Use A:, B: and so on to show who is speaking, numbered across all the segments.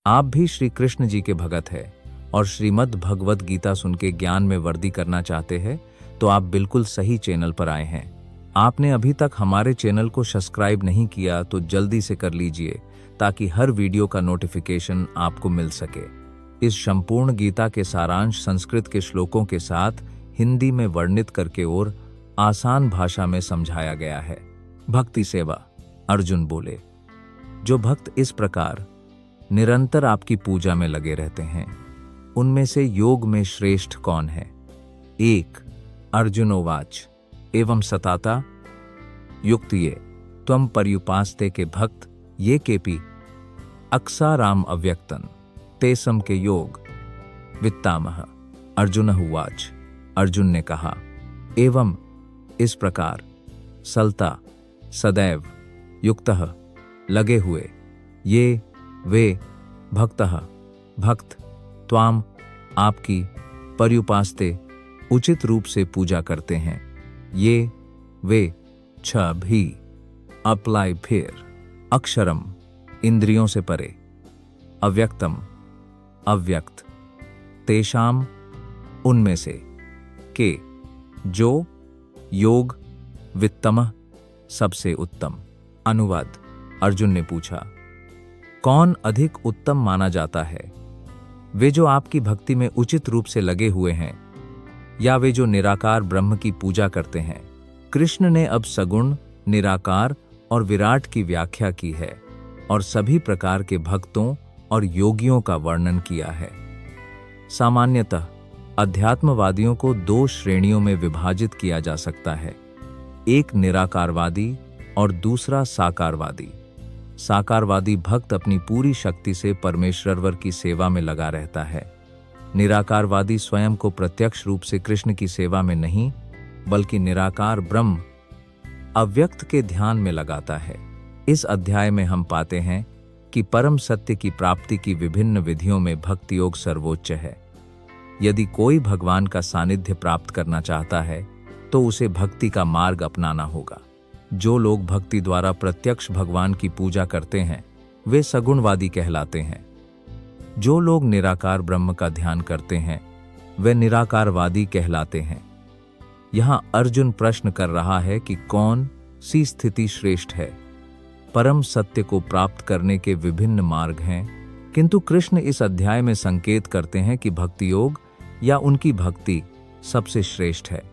A: आप भी श्री कृष्ण जी के भगत है और श्रीमद् भगवत गीता सुन के ज्ञान में वृद्धि करना चाहते हैं तो आप बिल्कुल सही चैनल पर आए हैं। आपने अभी तक हमारे चैनल को सब्सक्राइब नहीं किया तो जल्दी से कर लीजिए ताकि हर वीडियो का नोटिफिकेशन आपको मिल सके। इस संपूर्ण गीता के सारांश संस्कृत के श्लोकों के साथ हिंदी में वर्णित करके और आसान भाषा में समझाया गया है। भक्ति सेवा। अर्जुन बोले, जो भक्त इस प्रकार निरंतर आपकी पूजा में लगे रहते हैं उनमें से योग में श्रेष्ठ कौन है? 1 अर्जुनोवाच एवं सताता युक्त ये त्वं पर्युपास्ते के भक्त ये केपि अक्साराम अव्यक्तन तेसम के योग वित्तामह। अर्जुन उवाच। अर्जुन ने कहा, एवं इस प्रकार सलता सदैव युक्तः लगे हुए ये वे भक्तः भक्त त्वाम आपकी पर्युपास्ते उचित रूप से पूजा करते हैं ये वे छ भी अप्लाई फिर अक्षरम इंद्रियों से परे अव्यक्तम अव्यक्त तेषाम उनमें से के जो योग वित्तमः सबसे उत्तम। अनुवाद। अर्जुन ने पूछा, कौन अधिक उत्तम माना जाता है? वे जो आपकी भक्ति में उचित रूप से लगे हुए हैं या वे जो निराकार ब्रह्म की पूजा करते हैं? कृष्ण ने अब सगुण, निराकार और विराट की व्याख्या की है और सभी प्रकार के भक्तों और योगियों का वर्णन किया है। सामान्यतः अध्यात्मवादियों को 2 श्रेणियों में विभाजित किया जा सकता है, एक निराकारवादी और दूसरा साकारवादी। साकारवादी भक्त अपनी पूरी शक्ति से परमेश्वर की सेवा में लगा रहता है। निराकारवादी स्वयं को प्रत्यक्ष रूप से कृष्ण की सेवा में नहीं बल्कि निराकार ब्रह्म अव्यक्त के ध्यान में लगाता है। इस अध्याय में हम पाते हैं कि परम सत्य की प्राप्ति की विभिन्न विधियों में भक्ति योग सर्वोच्च है। यदि कोई भगवान का सानिध्य प्राप्त करना चाहता है तो उसे भक्ति का मार्ग अपनाना होगा। जो लोग भक्ति द्वारा प्रत्यक्ष भगवान की पूजा करते हैं वे सगुणवादी कहलाते हैं। जो लोग निराकार ब्रह्म का ध्यान करते हैं वे निराकारवादी कहलाते हैं। यहाँ अर्जुन प्रश्न कर रहा है कि कौन सी स्थिति श्रेष्ठ है। परम सत्य को प्राप्त करने के विभिन्न मार्ग हैं, किंतु कृष्ण इस अध्याय में संकेत करते हैं कि भक्ति योग या उनकी भक्ति सबसे श्रेष्ठ है।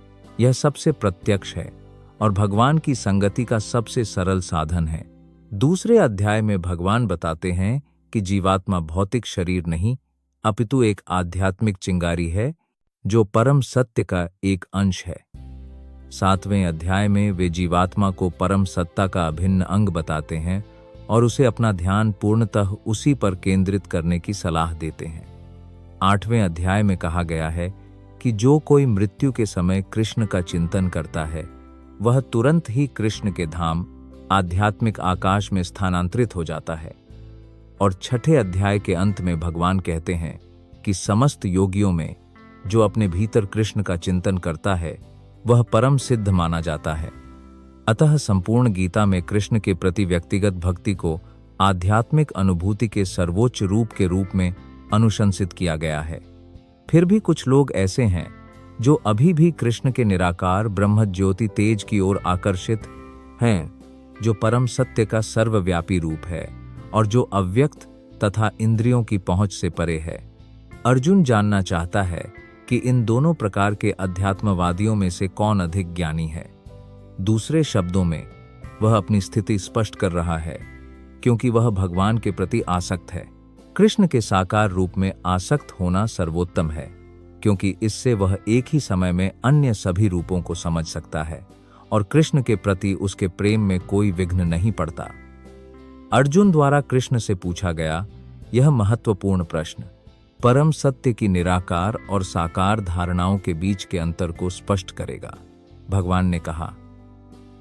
A: यह सबसे प्रत्यक्ष है और भगवान की संगति का सबसे सरल साधन है। दूसरे अध्याय में भगवान बताते हैं कि जीवात्मा भौतिक शरीर नहीं अपितु एक आध्यात्मिक चिंगारी है जो परम सत्य का एक अंश है। 7वें अध्याय में वे जीवात्मा को परम सत्ता का अभिन्न अंग बताते हैं और उसे अपना ध्यान पूर्णतः उसी पर केंद्रित करने की सलाह देते हैं। 8वें अध्याय में कहा गया है कि जो कोई मृत्यु के समय कृष्ण का चिंतन करता है वह तुरंत ही कृष्ण के धाम आध्यात्मिक आकाश में स्थानांतरित हो जाता है। और 6ठे अध्याय के अंत में भगवान कहते हैं कि समस्त योगियों में जो अपने भीतर कृष्ण का चिंतन करता है वह परम सिद्ध माना जाता है। अतः संपूर्ण गीता में कृष्ण के प्रति व्यक्तिगत भक्ति को आध्यात्मिक अनुभूति के सर्वोच्च रूप के रूप में अनुशंसित किया गया है। फिर भी कुछ लोग ऐसे हैं जो अभी भी कृष्ण के निराकार ब्रह्म ज्योति तेज की ओर आकर्षित हैं, जो परम सत्य का सर्वव्यापी रूप है और जो अव्यक्त तथा इंद्रियों की पहुंच से परे है। अर्जुन जानना चाहता है कि इन दोनों प्रकार के अध्यात्मवादियों में से कौन अधिक ज्ञानी है। दूसरे शब्दों में वह अपनी स्थिति स्पष्ट कर रहा है क्योंकि वह भगवान के प्रति आसक्त है। कृष्ण के साकार रूप में आसक्त होना सर्वोत्तम है क्योंकि इससे वह एक ही समय में अन्य सभी रूपों को समझ सकता है और कृष्ण के प्रति उसके प्रेम में कोई विघ्न नहीं पड़ता। अर्जुन द्वारा कृष्ण से पूछा गया यह महत्वपूर्ण प्रश्न परम सत्य की निराकार और साकार धारणाओं के बीच के अंतर को स्पष्ट करेगा। भगवान ने कहा,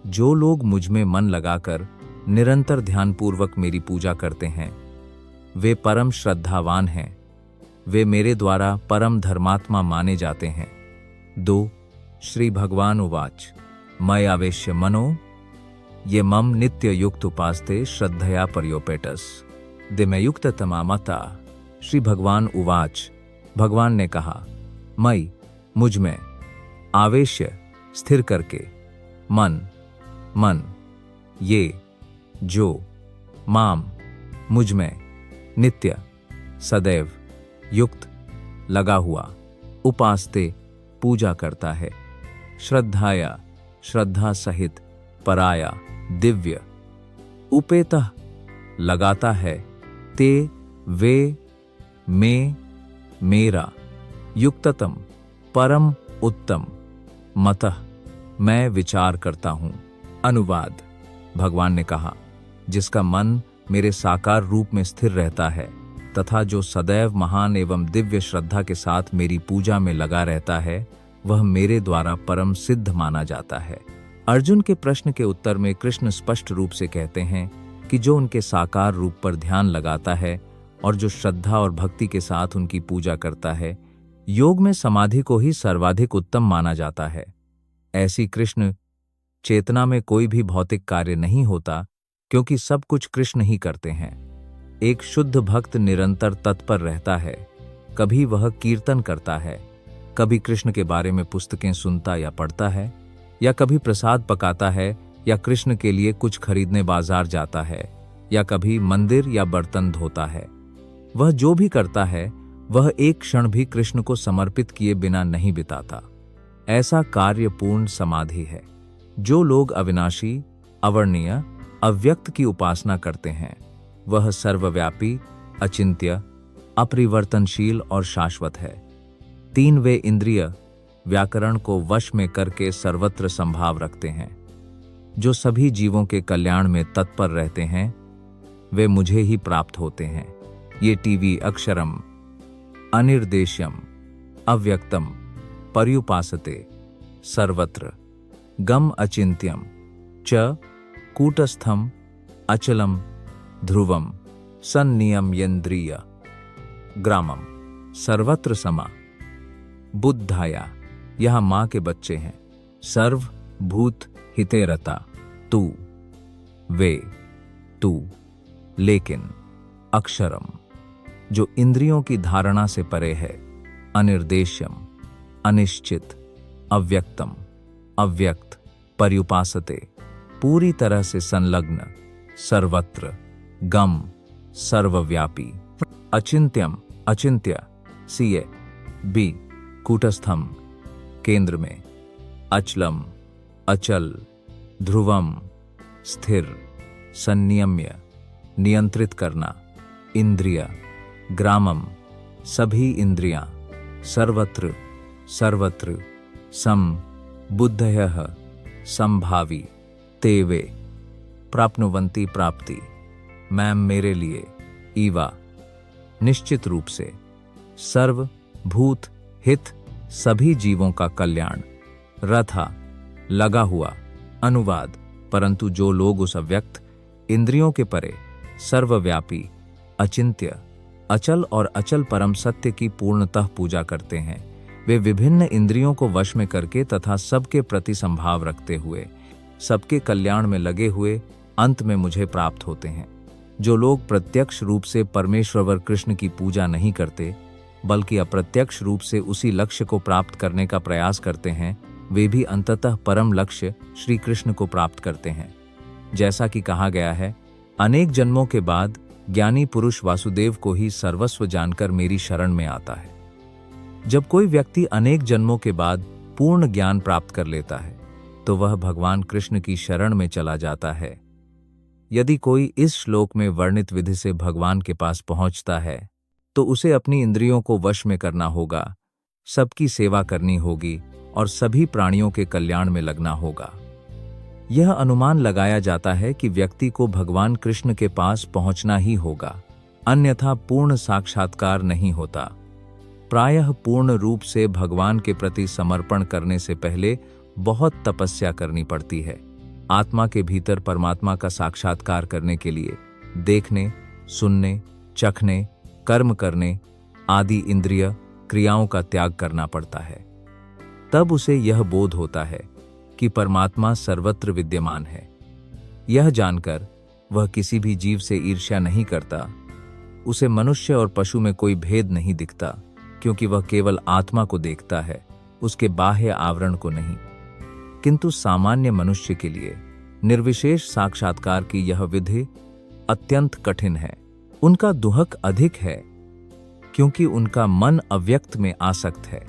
A: जो लोग मुझ में मन लगाकर निरंतर ध्यानपूर्वक मेरी पूजा करते हैं वे परम श्रद्धावान हैं, वे मेरे द्वारा परम धर्मात्मा माने जाते हैं। 2 श्री भगवान उवाच मयावेश्य मनो ये मम नित्य युक्त उपास्ते श्रद्धया पर्योपेटस दिमयुक्त तमामता श्री भगवान उवाच। भगवान ने कहा, मयि मुझ में आवेश्य स्थिर करके मन ये जो माम मुझ में नित्य सदैव युक्त लगा हुआ उपासते पूजा करता है, श्रद्धाया श्रद्धा सहित पराया दिव्य उपेतः लगाता है, ते वे में मेरा युक्ततम परम उत्तम मतः मैं विचार करता हूं। अनुवाद। भगवान ने कहा, जिसका मन मेरे साकार रूप में स्थिर रहता है तथा जो सदैव महान एवं दिव्य श्रद्धा के साथ मेरी पूजा में लगा रहता है, वह मेरे द्वारा परम सिद्ध माना जाता है। अर्जुन के प्रश्न के उत्तर में कृष्ण स्पष्ट रूप से कहते हैं कि जो उनके साकार रूप पर ध्यान लगाता है और जो श्रद्धा और भक्ति के साथ उनकी पूजा करता है, योग में समाधि को ही सर्वाधिक उत्तम माना जाता है। ऐसी कृष्ण चेतना में कोई भी भौतिक कार्य नहीं होता, क्योंकि सब कुछ कृष्ण ही करते हैं। एक शुद्ध भक्त निरंतर तत्पर रहता है। कभी वह कीर्तन करता है, कभी कृष्ण के बारे में पुस्तकें सुनता या पढ़ता है, या कभी प्रसाद पकाता है, या कृष्ण के लिए कुछ खरीदने बाजार जाता है, या कभी मंदिर या बर्तन धोता है। वह जो भी करता है वह एक क्षण भी कृष्ण को समर्पित किए बिना नहीं बिताता। ऐसा कार्य पूर्ण समाधि है। जो लोग अविनाशी, अवर्णीय, अव्यक्त की उपासना करते हैं, वह सर्वव्यापी, अचिंत्य, अपरिवर्तनशील और शाश्वत है। 3 वे इंद्रिय व्याकरण को वश में करके सर्वत्र संभाव रखते हैं। जो सभी जीवों के कल्याण में तत्पर रहते हैं, वे मुझे ही प्राप्त होते हैं। ये टीवी अक्षरम अनिर्देश्यम अव्यक्तम पर्युपासते सर्वत्र गम अचिंत्यम च कूटस्थम अचलम ध्रुवम सन्नियम्येन्द्रिय ग्रामम सर्वत्र समा बुद्धाया। यह मां के बच्चे हैं। सर्व भूत हिते रता तू वे तू लेकिन अक्षरम जो इंद्रियों की धारणा से परे है, अनिर्देश्यम अनिश्चित, अव्यक्तम अव्यक्त, पर्युपासते पूरी तरह से संलग्न, सर्वत्र गम सर्वव्यापी, अचिंत्यम अचिंत्य सीए बी कूटस्थम केंद्र में, अचलम अचल, ध्रुवम स्थिर, संनियम्य नियंत्रित करना, इंद्रिय ग्रामम सभी इंद्रियां, सर्वत्र सर्वत्र सम बुद्धयः संभावी ते वे प्राप्नुवन्ति प्राप्ति मैम मेरे लिए ईवा निश्चित रूप से सर्व भूत हित सभी जीवों का कल्याण रथा लगा हुआ। अनुवाद। परंतु जो लोग उस अव्यक्त, इंद्रियों के परे, सर्वव्यापी, अचिंत्य, अचल और अचल परम सत्य की पूर्णतः पूजा करते हैं, वे विभिन्न इंद्रियों को वश में करके तथा सबके प्रति संभाव रखते हुए, सबके कल्याण में लगे हुए अंत में मुझे प्राप्त होते हैं। जो लोग प्रत्यक्ष रूप से परमेश्वर कृष्ण की पूजा नहीं करते, बल्कि अप्रत्यक्ष रूप से उसी लक्ष्य को प्राप्त करने का प्रयास करते हैं, वे भी अंततः परम लक्ष्य श्री कृष्ण को प्राप्त करते हैं। जैसा कि कहा गया है, अनेक जन्मों के बाद ज्ञानी पुरुष वासुदेव को ही सर्वस्व जानकर मेरी शरण में आता है। जब कोई व्यक्ति अनेक जन्मों के बाद पूर्ण ज्ञान प्राप्त कर लेता है, तो वह भगवान कृष्ण की शरण में चला जाता है। यदि कोई इस श्लोक में वर्णित विधि से भगवान के पास पहुंचता है, तो उसे अपनी इंद्रियों को वश में करना होगा, सबकी सेवा करनी होगी और सभी प्राणियों के कल्याण में लगना होगा। यह अनुमान लगाया जाता है कि व्यक्ति को भगवान कृष्ण के पास पहुंचना ही होगा, अन्यथा पूर्ण साक्षात्कार नहीं होता। प्रायः पूर्ण रूप से भगवान के प्रति समर्पण करने से पहले बहुत तपस्या करनी पड़ती है। आत्मा के भीतर परमात्मा का साक्षात्कार करने के लिए देखने, सुनने, चखने, कर्म करने आदि इंद्रिय क्रियाओं का त्याग करना पड़ता है। तब उसे यह बोध होता है कि परमात्मा सर्वत्र विद्यमान है। यह जानकर वह किसी भी जीव से ईर्ष्या नहीं करता, उसे मनुष्य और पशु में कोई भेद नहीं दिखता, क्योंकि वह केवल आत्मा को देखता है, उसके बाह्य आवरण को नहीं। किंतु सामान्य मनुष्य के लिए निर्विशेष साक्षात्कार की यह विधि अत्यंत कठिन है। उनका दुहक अधिक है, क्योंकि उनका मन अव्यक्त में आसक्त है,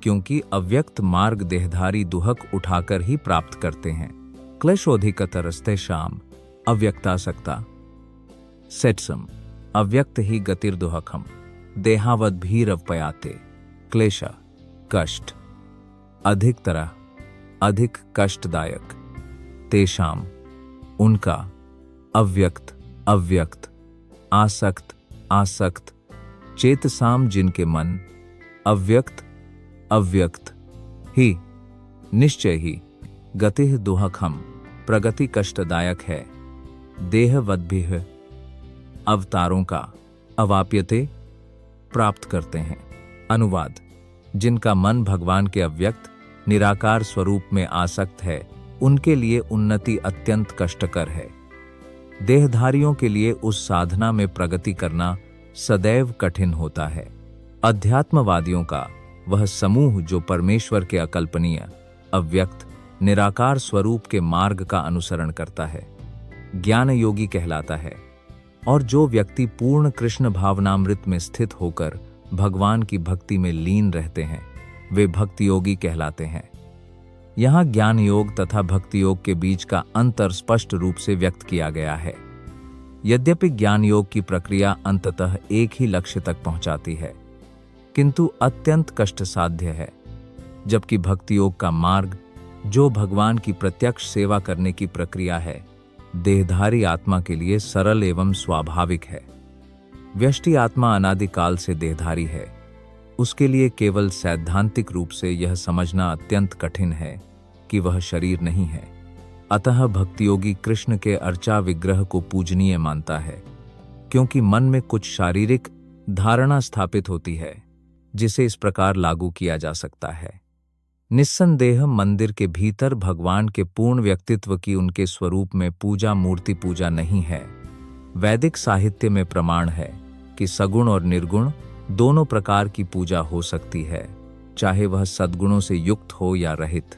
A: क्योंकि अव्यक्त मार्ग देहधारी दुहक उठाकर ही प्राप्त करते हैं। क्लेशोधिकतरस्ते शाम अव्यक्तासक्ता सेट्सम अव्यक्त ही गतिर्दुहकम देहावद भीरवपयाते। क्लेश कष्ट, अधिक तरह अधिक कष्टदायक, तेषाम उनका, अव्यक्त अव्यक्त, आसक्त आसक्त, चेतसाम जिनके मन, अव्यक्त अव्यक्त ही, निश्चय ही, गतिः दुहकम प्रगति कष्टदायक है, देहवद्भिः अवतारों का, अवाप्यते प्राप्त करते हैं। अनुवाद: जिनका मन भगवान के अव्यक्त निराकार स्वरूप में आसक्त है, उनके लिए उन्नति अत्यंत कष्टकर है। देहधारियों के लिए उस साधना में प्रगति करना सदैव कठिन होता है। अध्यात्मवादियों का वह समूह जो परमेश्वर के अकल्पनीय, अव्यक्त, निराकार स्वरूप के मार्ग का अनुसरण करता है, ज्ञान योगी कहलाता है। और जो व्यक्ति पूर्ण कृष्ण भावनामृत में स्थित होकर भगवान की भक्ति में लीन रहते हैं, वे भक्ति योगी कहलाते हैं। यहाँ ज्ञान योग तथा भक्ति योग के बीच का अंतर स्पष्ट रूप से व्यक्त किया गया है। यद्यपि ज्ञान योग की प्रक्रिया अंततः एक ही लक्ष्य तक पहुंचाती है, किंतु अत्यंत कष्ट साध्य है, जबकि भक्ति योग का मार्ग, जो भगवान की प्रत्यक्ष सेवा करने की प्रक्रिया है, देहधारी आत्मा के लिए सरल एवं स्वाभाविक है। व्यष्टि आत्मा अनादिकाल से देहधारी है, उसके लिए केवल सैद्धांतिक रूप से यह समझना अत्यंत कठिन है कि वह शरीर नहीं है। अतः भक्तियोगी कृष्ण के अर्चा विग्रह को पूजनीय मानता है, क्योंकि मन में कुछ शारीरिक धारणा स्थापित होती है, जिसे इस प्रकार लागू किया जा सकता है। निस्संदेह मंदिर के भीतर भगवान के पूर्ण व्यक्तित्व की उनके स्वरूप में पूजा मूर्ति पूजा नहीं है। वैदिक साहित्य में प्रमाण है कि सगुण और निर्गुण दोनों प्रकार की पूजा हो सकती है, चाहे वह सद्गुणों से युक्त हो या रहित।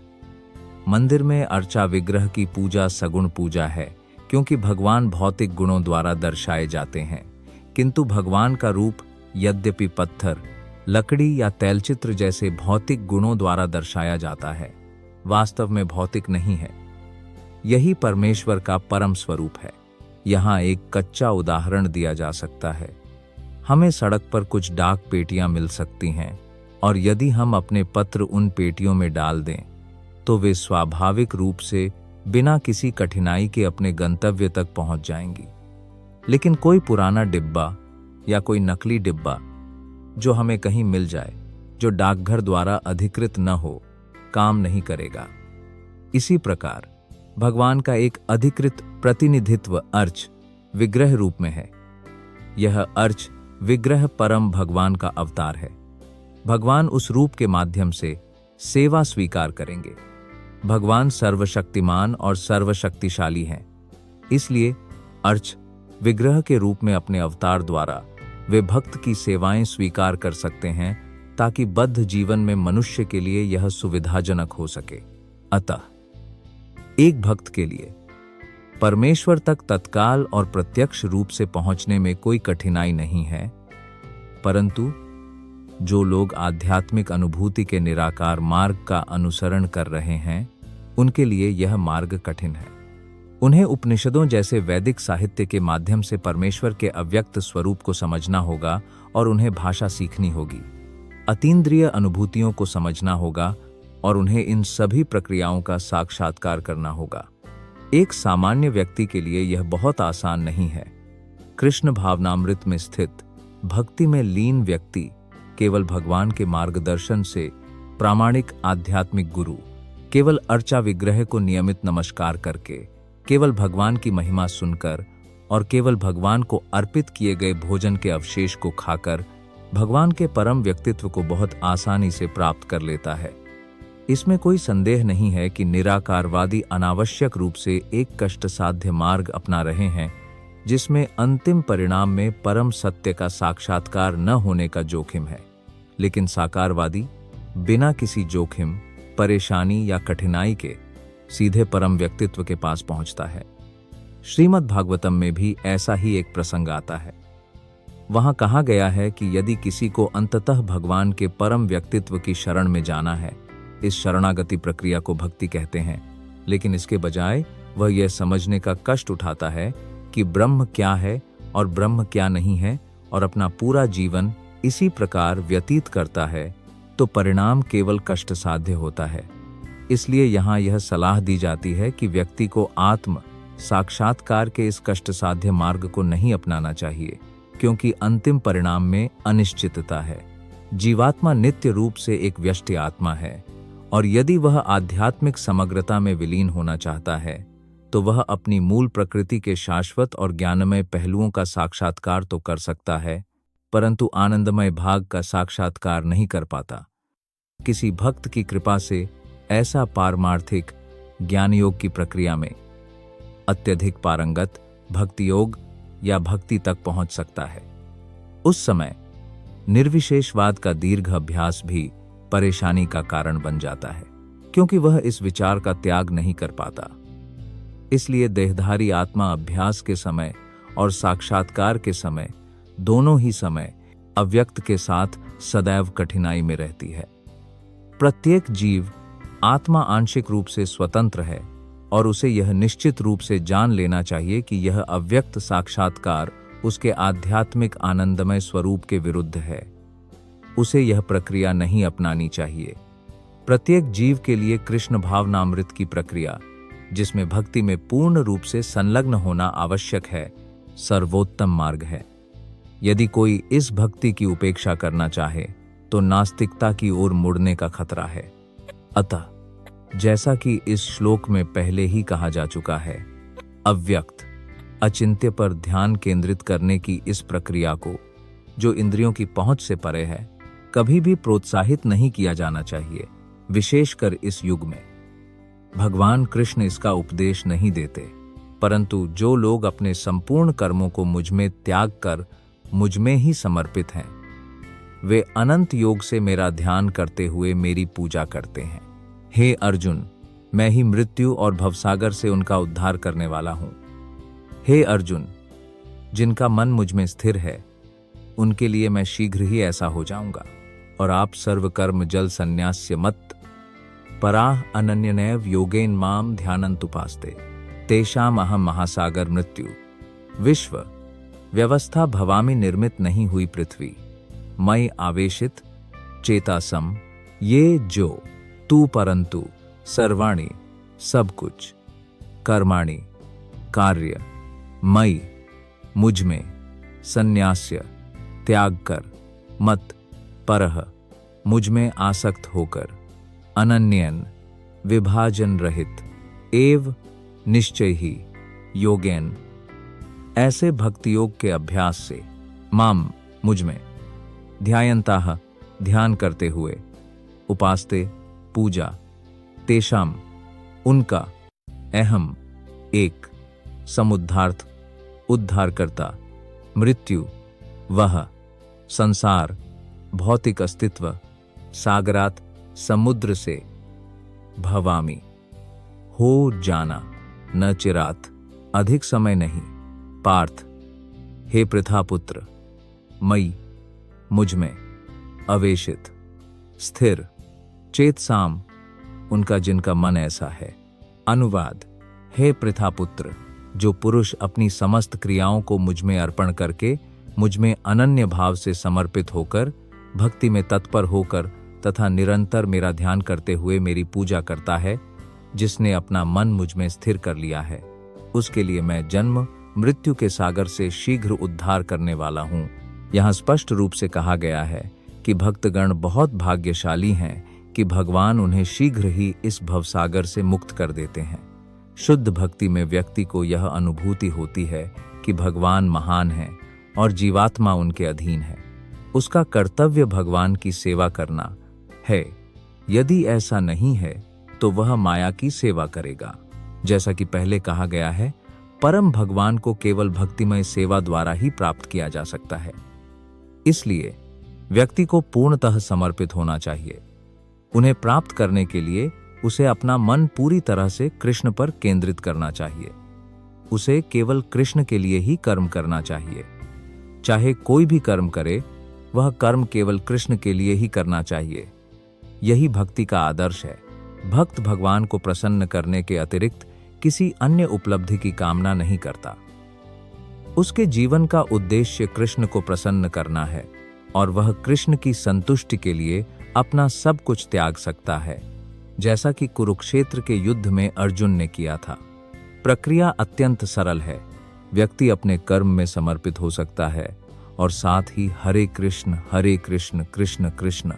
A: मंदिर में अर्चा विग्रह की पूजा सगुण पूजा है, क्योंकि भगवान भौतिक गुणों द्वारा दर्शाए जाते हैं, किंतु भगवान का रूप यद्यपि पत्थर, लकड़ी या तैलचित्र जैसे भौतिक गुणों द्वारा दर्शाया जाता है, वास्तव में भौतिक नहीं है। यही परमेश्वर का परम स्वरूप है। यहाँ एक कच्चा उदाहरण दिया जा सकता है। हमें सड़क पर कुछ डाक पेटियां मिल सकती हैं, और यदि हम अपने पत्र उन पेटियों में डाल दें, तो वे स्वाभाविक रूप से बिना किसी कठिनाई के अपने गंतव्य तक पहुंच जाएंगी। लेकिन कोई पुराना डिब्बा या कोई नकली डिब्बा जो हमें कहीं मिल जाए, जो डाकघर द्वारा अधिकृत न हो, काम नहीं करेगा। इसी प्रकार भगवान का एक अधिकृत प्रतिनिधित्व अर्च विग्रह रूप में है। यह अर्च विग्रह परम भगवान का अवतार है। भगवान उस रूप के माध्यम से सेवा स्वीकार करेंगे। भगवान सर्वशक्तिमान और सर्वशक्तिशाली हैं, इसलिए अर्च विग्रह के रूप में अपने अवतार द्वारा वे भक्त की सेवाएं स्वीकार कर सकते हैं, ताकि बद्ध जीवन में मनुष्य के लिए यह सुविधाजनक हो सके। अतः एक भक्त के लिए परमेश्वर तक तत्काल और प्रत्यक्ष रूप से पहुंचने में कोई कठिनाई नहीं है, परंतु जो लोग आध्यात्मिक अनुभूति के निराकार मार्ग का अनुसरण कर रहे हैं, उनके लिए यह मार्ग कठिन है। उन्हें उपनिषदों जैसे वैदिक साहित्य के माध्यम से परमेश्वर के अव्यक्त स्वरूप को समझना होगा और उन्हें भाषा सीखनी होगी। अतीन्द्रिय अनुभूतियों को समझना होगा और उन्हें इन सभी प्रक्रियाओं का साक्षात्कार करना होगा। एक सामान्य व्यक्ति के लिए यह बहुत आसान नहीं है। कृष्ण भावनामृत में स्थित भक्ति में लीन व्यक्ति केवल भगवान के मार्गदर्शन से प्रामाणिक आध्यात्मिक गुरु, केवल अर्चा विग्रह को नियमित नमस्कार करके, केवल भगवान की महिमा सुनकर और केवल भगवान को अर्पित किए गए भोजन के अवशेष को खाकर भगवान के परम व्यक्तित्व को बहुत आसानी से प्राप्त कर लेता है। इसमें कोई संदेह नहीं है कि निराकारवादी अनावश्यक रूप से एक कष्टसाध्य मार्ग अपना रहे हैं, जिसमें अंतिम परिणाम में परम सत्य का साक्षात्कार न होने का जोखिम है। लेकिन साकारवादी बिना किसी जोखिम, परेशानी या कठिनाई के सीधे परम व्यक्तित्व के पास पहुंचता है। श्रीमद् भागवतम में भी ऐसा ही एक प्रसंग आता है। वहां कहा गया है कि यदि किसी को अंततः भगवान के परम व्यक्तित्व की शरण में जाना है, इस शरणागति प्रक्रिया को भक्ति कहते हैं, लेकिन इसके बजाय वह यह समझने का कष्ट उठाता है कि ब्रह्म क्या है और ब्रह्म क्या नहीं है, और अपना पूरा जीवन इसी प्रकार व्यतीत करता है, तो परिणाम केवल कष्ट साध्य होता है। इसलिए यहाँ यह सलाह दी जाती है कि व्यक्ति को आत्म साक्षात्कार के इस कष्ट साध्य मार्ग को नहीं अपनाना चाहिए, क्योंकि अंतिम परिणाम में अनिश्चितता है। जीवात्मा नित्य रूप से एक व्यष्टि आत्मा है, और यदि वह आध्यात्मिक समग्रता में विलीन होना चाहता है तो वह अपनी मूल प्रकृति के शाश्वत और ज्ञानमय पहलुओं का साक्षात्कार तो कर सकता है, परंतु आनंदमय भाग का साक्षात्कार नहीं कर पाता। किसी भक्त की कृपा से ऐसा पारमार्थिक ज्ञान योग की प्रक्रिया में अत्यधिक पारंगत भक्ति योग या भक्ति तक पहुंच सकता है। उस समय निर्विशेषवाद का दीर्घ अभ्यास भी परेशानी का कारण बन जाता है, क्योंकि वह इस विचार का त्याग नहीं कर पाता। इसलिए देहधारी आत्मा अभ्यास के समय और साक्षात्कार के समय, दोनों ही समय अव्यक्त के साथ सदैव कठिनाई में रहती है। प्रत्येक जीव आत्मा आंशिक रूप से स्वतंत्र है, और उसे यह निश्चित रूप से जान लेना चाहिए कि यह अव्यक्त साक्षात्कार उसके आध्यात्मिक आनंदमय स्वरूप के विरुद्ध है। उसे यह प्रक्रिया नहीं अपनानी चाहिए। प्रत्येक जीव के लिए कृष्ण भावनामृत की प्रक्रिया, जिसमें भक्ति में पूर्ण रूप से संलग्न होना आवश्यक है, सर्वोत्तम मार्ग है। यदि कोई इस भक्ति की उपेक्षा करना चाहे तो नास्तिकता की ओर मुड़ने का खतरा है। अतः जैसा कि इस श्लोक में पहले ही कहा जा चुका है, अव्यक्त अचिंत्य पर ध्यान केंद्रित करने की इस प्रक्रिया को, जो इंद्रियों की पहुंच से परे है, कभी भी प्रोत्साहित नहीं किया जाना चाहिए, विशेषकर इस युग में। भगवान कृष्ण इसका उपदेश नहीं देते, परंतु जो लोग अपने संपूर्ण कर्मों को मुझ में त्याग कर मुझ में ही समर्पित हैं, वे अनंत योग से मेरा ध्यान करते हुए मेरी पूजा करते हैं। हे अर्जुन, मैं ही मृत्यु और भवसागर से उनका उद्धार करने वाला हूं। हे अर्जुन, जिनका मन मुझ में स्थिर है, उनके लिए मैं शीघ्र ही ऐसा हो जाऊंगा। और आप सर्वकर्म जल संन्यास्य मत पराह अनन्यनैव योगेन माम ध्यानंतुपास्ते तेषाम अहम महासागर मृत्यु विश्व व्यवस्था भवामि निर्मित नहीं हुई पृथ्वी मई आवेशित चेतासम ये जो तू परंतु सर्वाणि सब कुछ कर्माणि कार्य मई मुझ में संन्यास्य त्याग कर मत परह मुझ में आसक्त होकर अनन्यन विभाजन रहित एव निश्चय ही योगेन, ऐसे भक्ति योग के अभ्यास से माम मुझ में ध्यायंताह ध्यान करते हुए उपास्ते पूजा तेषाम उनका अहम एक समुद्धार्थ उद्धारकर्ता मृत्यु वह संसार भौतिक अस्तित्व सागरात समुद्र से भवामी हो जाना न चिरात अधिक समय नहीं पार्थ हे पृथापुत्र मई मुझ में अवेशित स्थिर चेतसाम उनका जिनका मन ऐसा है। अनुवाद हे पृथापुत्र, जो पुरुष अपनी समस्त क्रियाओं को मुझ में अर्पण करके मुझ में अनन्य भाव से समर्पित होकर भक्ति में तत्पर होकर तथा निरंतर मेरा ध्यान करते हुए मेरी पूजा करता है, जिसने अपना मन मुझ में स्थिर कर लिया है, उसके लिए मैं जन्म मृत्यु के सागर से शीघ्र उद्धार करने वाला हूँ। यहाँ स्पष्ट रूप से कहा गया है कि भक्तगण बहुत भाग्यशाली हैं कि भगवान उन्हें शीघ्र ही इस भवसागर से मुक्त कर देते हैं। शुद्ध भक्ति में व्यक्ति को यह अनुभूति होती है कि भगवान महान हैं और जीवात्मा उनके अधीन है। उसका कर्तव्य भगवान की सेवा करना है। यदि ऐसा नहीं है तो वह माया की सेवा करेगा। जैसा कि पहले कहा गया है, परम भगवान को केवल भक्तिमय सेवा द्वारा ही प्राप्त किया जा सकता है। इसलिए व्यक्ति को पूर्णतः समर्पित होना चाहिए। उन्हें प्राप्त करने के लिए उसे अपना मन पूरी तरह से कृष्ण पर केंद्रित करना चाहिए। उसे केवल कृष्ण के लिए ही कर्म करना चाहिए। चाहे कोई भी कर्म करे, वह कर्म केवल कृष्ण के लिए ही करना चाहिए। यही भक्ति का आदर्श है। भक्त भगवान को प्रसन्न करने के अतिरिक्त किसी अन्य उपलब्धि की कामना नहीं करता। उसके जीवन का उद्देश्य कृष्ण को प्रसन्न करना है और वह कृष्ण की संतुष्टि के लिए अपना सब कुछ त्याग सकता है, जैसा कि कुरुक्षेत्र के युद्ध में अर्जुन ने किया था। प्रक्रिया अत्यंत सरल है। व्यक्ति अपने कर्म में समर्पित हो सकता है और साथ ही हरे कृष्ण कृष्ण कृष्ण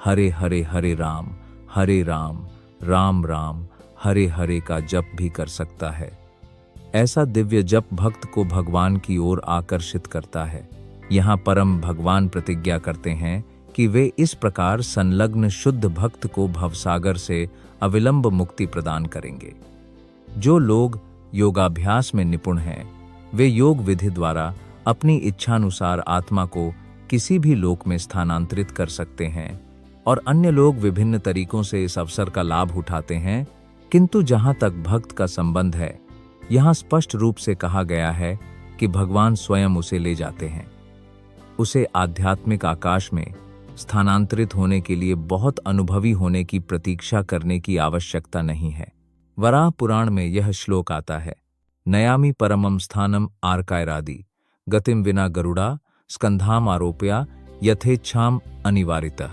A: हरे हरे हरे राम राम राम हरे हरे का जप भी कर सकता है। ऐसा दिव्य जप भक्त को भगवान की ओर आकर्षित करता है। यहाँ परम भगवान प्रतिज्ञा करते हैं कि वे इस प्रकार संलग्न शुद्ध भक्त को भवसागर से अविलंब मुक्ति प्रदान करेंगे। जो लोग योगाभ्यास में निपुण हैं, वे योग विधि द्वारा अपनी इच्छानुसार आत्मा को किसी भी लोक में स्थानांतरित कर सकते हैं और अन्य लोग विभिन्न तरीकों से इस अवसर का लाभ उठाते हैं। किंतु जहां तक भक्त का संबंध है, यहाँ स्पष्ट रूप से कहा गया है कि भगवान स्वयं उसे ले जाते हैं। उसे आध्यात्मिक आकाश में स्थानांतरित होने के लिए बहुत अनुभवी होने की प्रतीक्षा करने की आवश्यकता नहीं है। वराह पुराण में यह श्लोक आता है, नयामि परमम स्थानम आर्कायरादि गतिम विना गरुड़ा स्कंधाम आरोप्या यथेच्छाम अनिवारितः।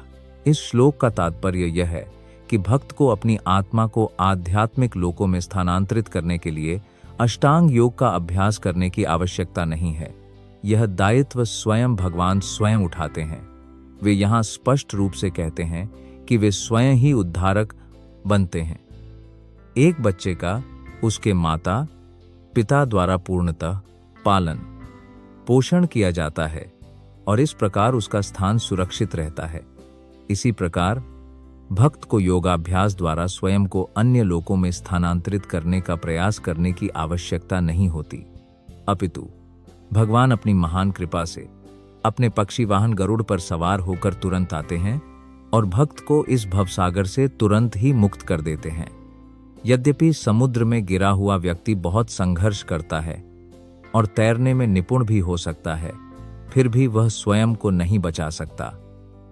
A: इस श्लोक का तात्पर्य यह है कि भक्त को अपनी आत्मा को आध्यात्मिक लोकों में स्थानांतरित करने के लिए अष्टांग योग का अभ्यास करने की आवश्यकता नहीं है। यह दायित्व स्वयं भगवान स्वयं उठाते हैं। वे यहाँ स्पष्ट रूप से कहते हैं कि वे स्वयं ही उद्धारक बनते हैं। एक बच्चे का उसके माता पिता द्वारा पूर्णतः पालन पोषण किया जाता है और इस प्रकार उसका स्थान सुरक्षित रहता है। इसी प्रकार भक्त को योगाभ्यास द्वारा स्वयं को अन्य लोकों में स्थानांतरित करने का प्रयास करने की आवश्यकता नहीं होती, अपितु भगवान अपनी महान कृपा से अपने पक्षी वाहन गरुड़ पर सवार होकर तुरंत आते हैं और भक्त को इस भवसागर से तुरंत ही मुक्त कर देते हैं। यद्यपि समुद्र में गिरा हुआ व्यक्ति बहुत संघर्ष करता है और तैरने में निपुण भी हो सकता है, फिर भी वह स्वयं को नहीं बचा सकता।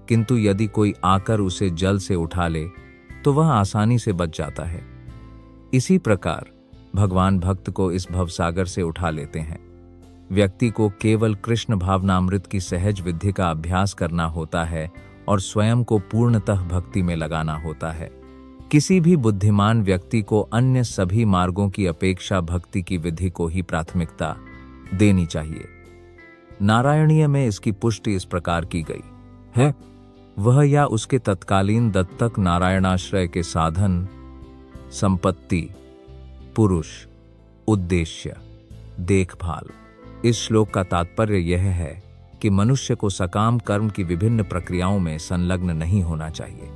A: किंतु यदि कोई आकर उसे जल से उठा ले तो वह आसानी से बच जाता है। इसी प्रकार भगवान भक्त को इस भवसागर से उठा लेते हैं। व्यक्ति को केवल कृष्ण भावनामृत की सहज विधि का अभ्यास करना होता है और स्वयं को पूर्णतः भक्ति में लगाना होता है। किसी भी बुद्धिमान व्यक्ति को अन्य सभी मार्गों की अपेक्षा भक्ति की विधि को ही प्राथमिकता देनी चाहिए। नारायणीय में इसकी पुष्टि इस प्रकार की गई है, वह या उसके तत्कालीन दत्तक नारायणाश्रय के साधन, संपत्ति, पुरुष, उद्देश्य, देखभाल। इस श्लोक का तात्पर्य यह है कि मनुष्य को सकाम कर्म की विभिन्न प्रक्रियाओं में संलग्न नहीं होना चाहिए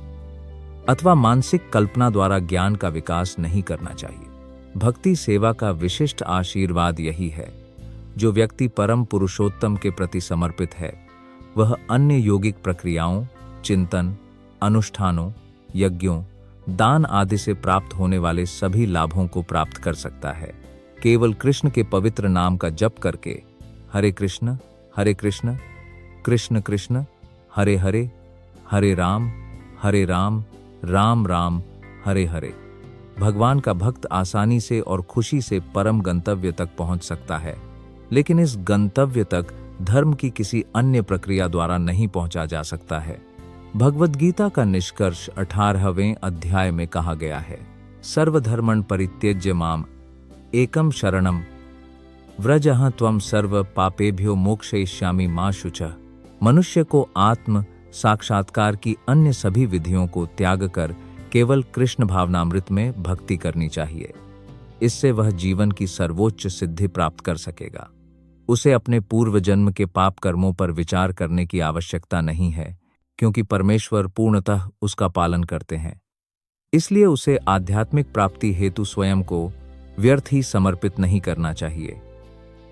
A: अथवा मानसिक कल्पना द्वारा ज्ञान का विकास नहीं करना चाहिए। भक्ति सेवा का विशिष्ट आशीर्वाद यही है। जो व्यक्ति परम पुरुषोत्तम के प्रति समर्पित है, वह अन्य योगिक प्रक्रियाओं, चिंतन, अनुष्ठानों, यज्ञों, दान आदि से प्राप्त होने वाले सभी लाभों को प्राप्त कर सकता है। केवल कृष्ण के पवित्र नाम का जप करके हरे कृष्ण कृष्ण कृष्ण हरे हरे हरे राम राम राम हरे हरे भगवान का भक्त आसानी से और खुशी से परम गंतव्य तक पहुंच सकता है। लेकिन इस गंतव्य तक धर्म की किसी अन्य प्रक्रिया द्वारा नहीं पहुंचा जा सकता है। भगवद गीता का निष्कर्ष 18वें अध्याय में कहा गया है, सर्वधर्मन् परित्यज्य माम एकम शरणम व्रजः त्वं सर्व पापेभ्यो मोक्षयिष्यामि मा शुचः। मनुष्य को आत्म साक्षात्कार की अन्य सभी विधियों को त्याग कर केवल कृष्ण भावनामृत में भक्ति करनी चाहिए। इससे वह जीवन की सर्वोच्च सिद्धि प्राप्त कर सकेगा। उसे अपने पूर्व जन्म के पाप कर्मों पर विचार करने की आवश्यकता नहीं है, क्योंकि परमेश्वर पूर्णतः उसका पालन करते हैं। इसलिए उसे आध्यात्मिक प्राप्ति हेतु स्वयं को व्यर्थ ही समर्पित नहीं करना चाहिए।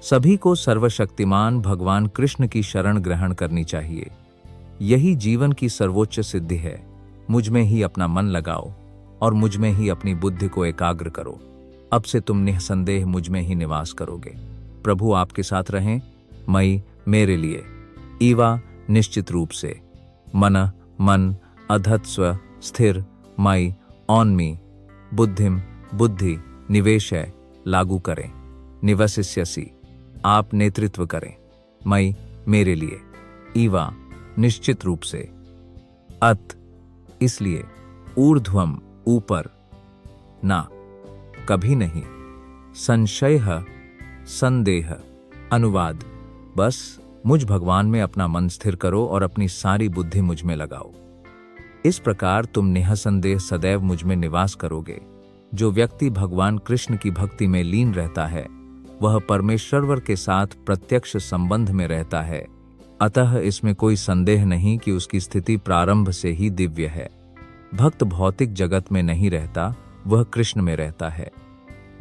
A: सभी को सर्वशक्तिमान भगवान कृष्ण की शरण ग्रहण करनी चाहिए। यही जीवन की सर्वोच्च सिद्धि है। मुझ में ही अपना मन लगाओ और मुझ में ही अपनी बुद्धि को एकाग्र करो। अब से तुम निःसंदेह मुझ में ही निवास करोगे। प्रभु आपके साथ रहें। मई मेरे लिए ईवा निश्चित रूप से मन अधत्स्व स्थिर मई ऑन मी बुद्धिम बुद्धि निवेशय लागू करें। निवसिष्यसि आप नेतृत्व करें। मई मेरे लिए ईवा निश्चित रूप से अत इसलिए ऊर्ध्वम ऊपर ना कभी नहीं संशय संदेह अनुवाद बस मुझ भगवान में अपना मन स्थिर करो और अपनी सारी बुद्धि मुझ में लगाओ। इस प्रकार तुम निःसंदेह सदैव मुझ में निवास करोगे। जो व्यक्ति भगवान कृष्ण की भक्ति में लीन रहता है वह परमेश्वर के साथ प्रत्यक्ष संबंध में रहता है। अतः इसमें कोई संदेह नहीं कि उसकी स्थिति प्रारंभ से ही दिव्य है। भक्त भौतिक जगत में नहीं रहता, वह कृष्ण में रहता है।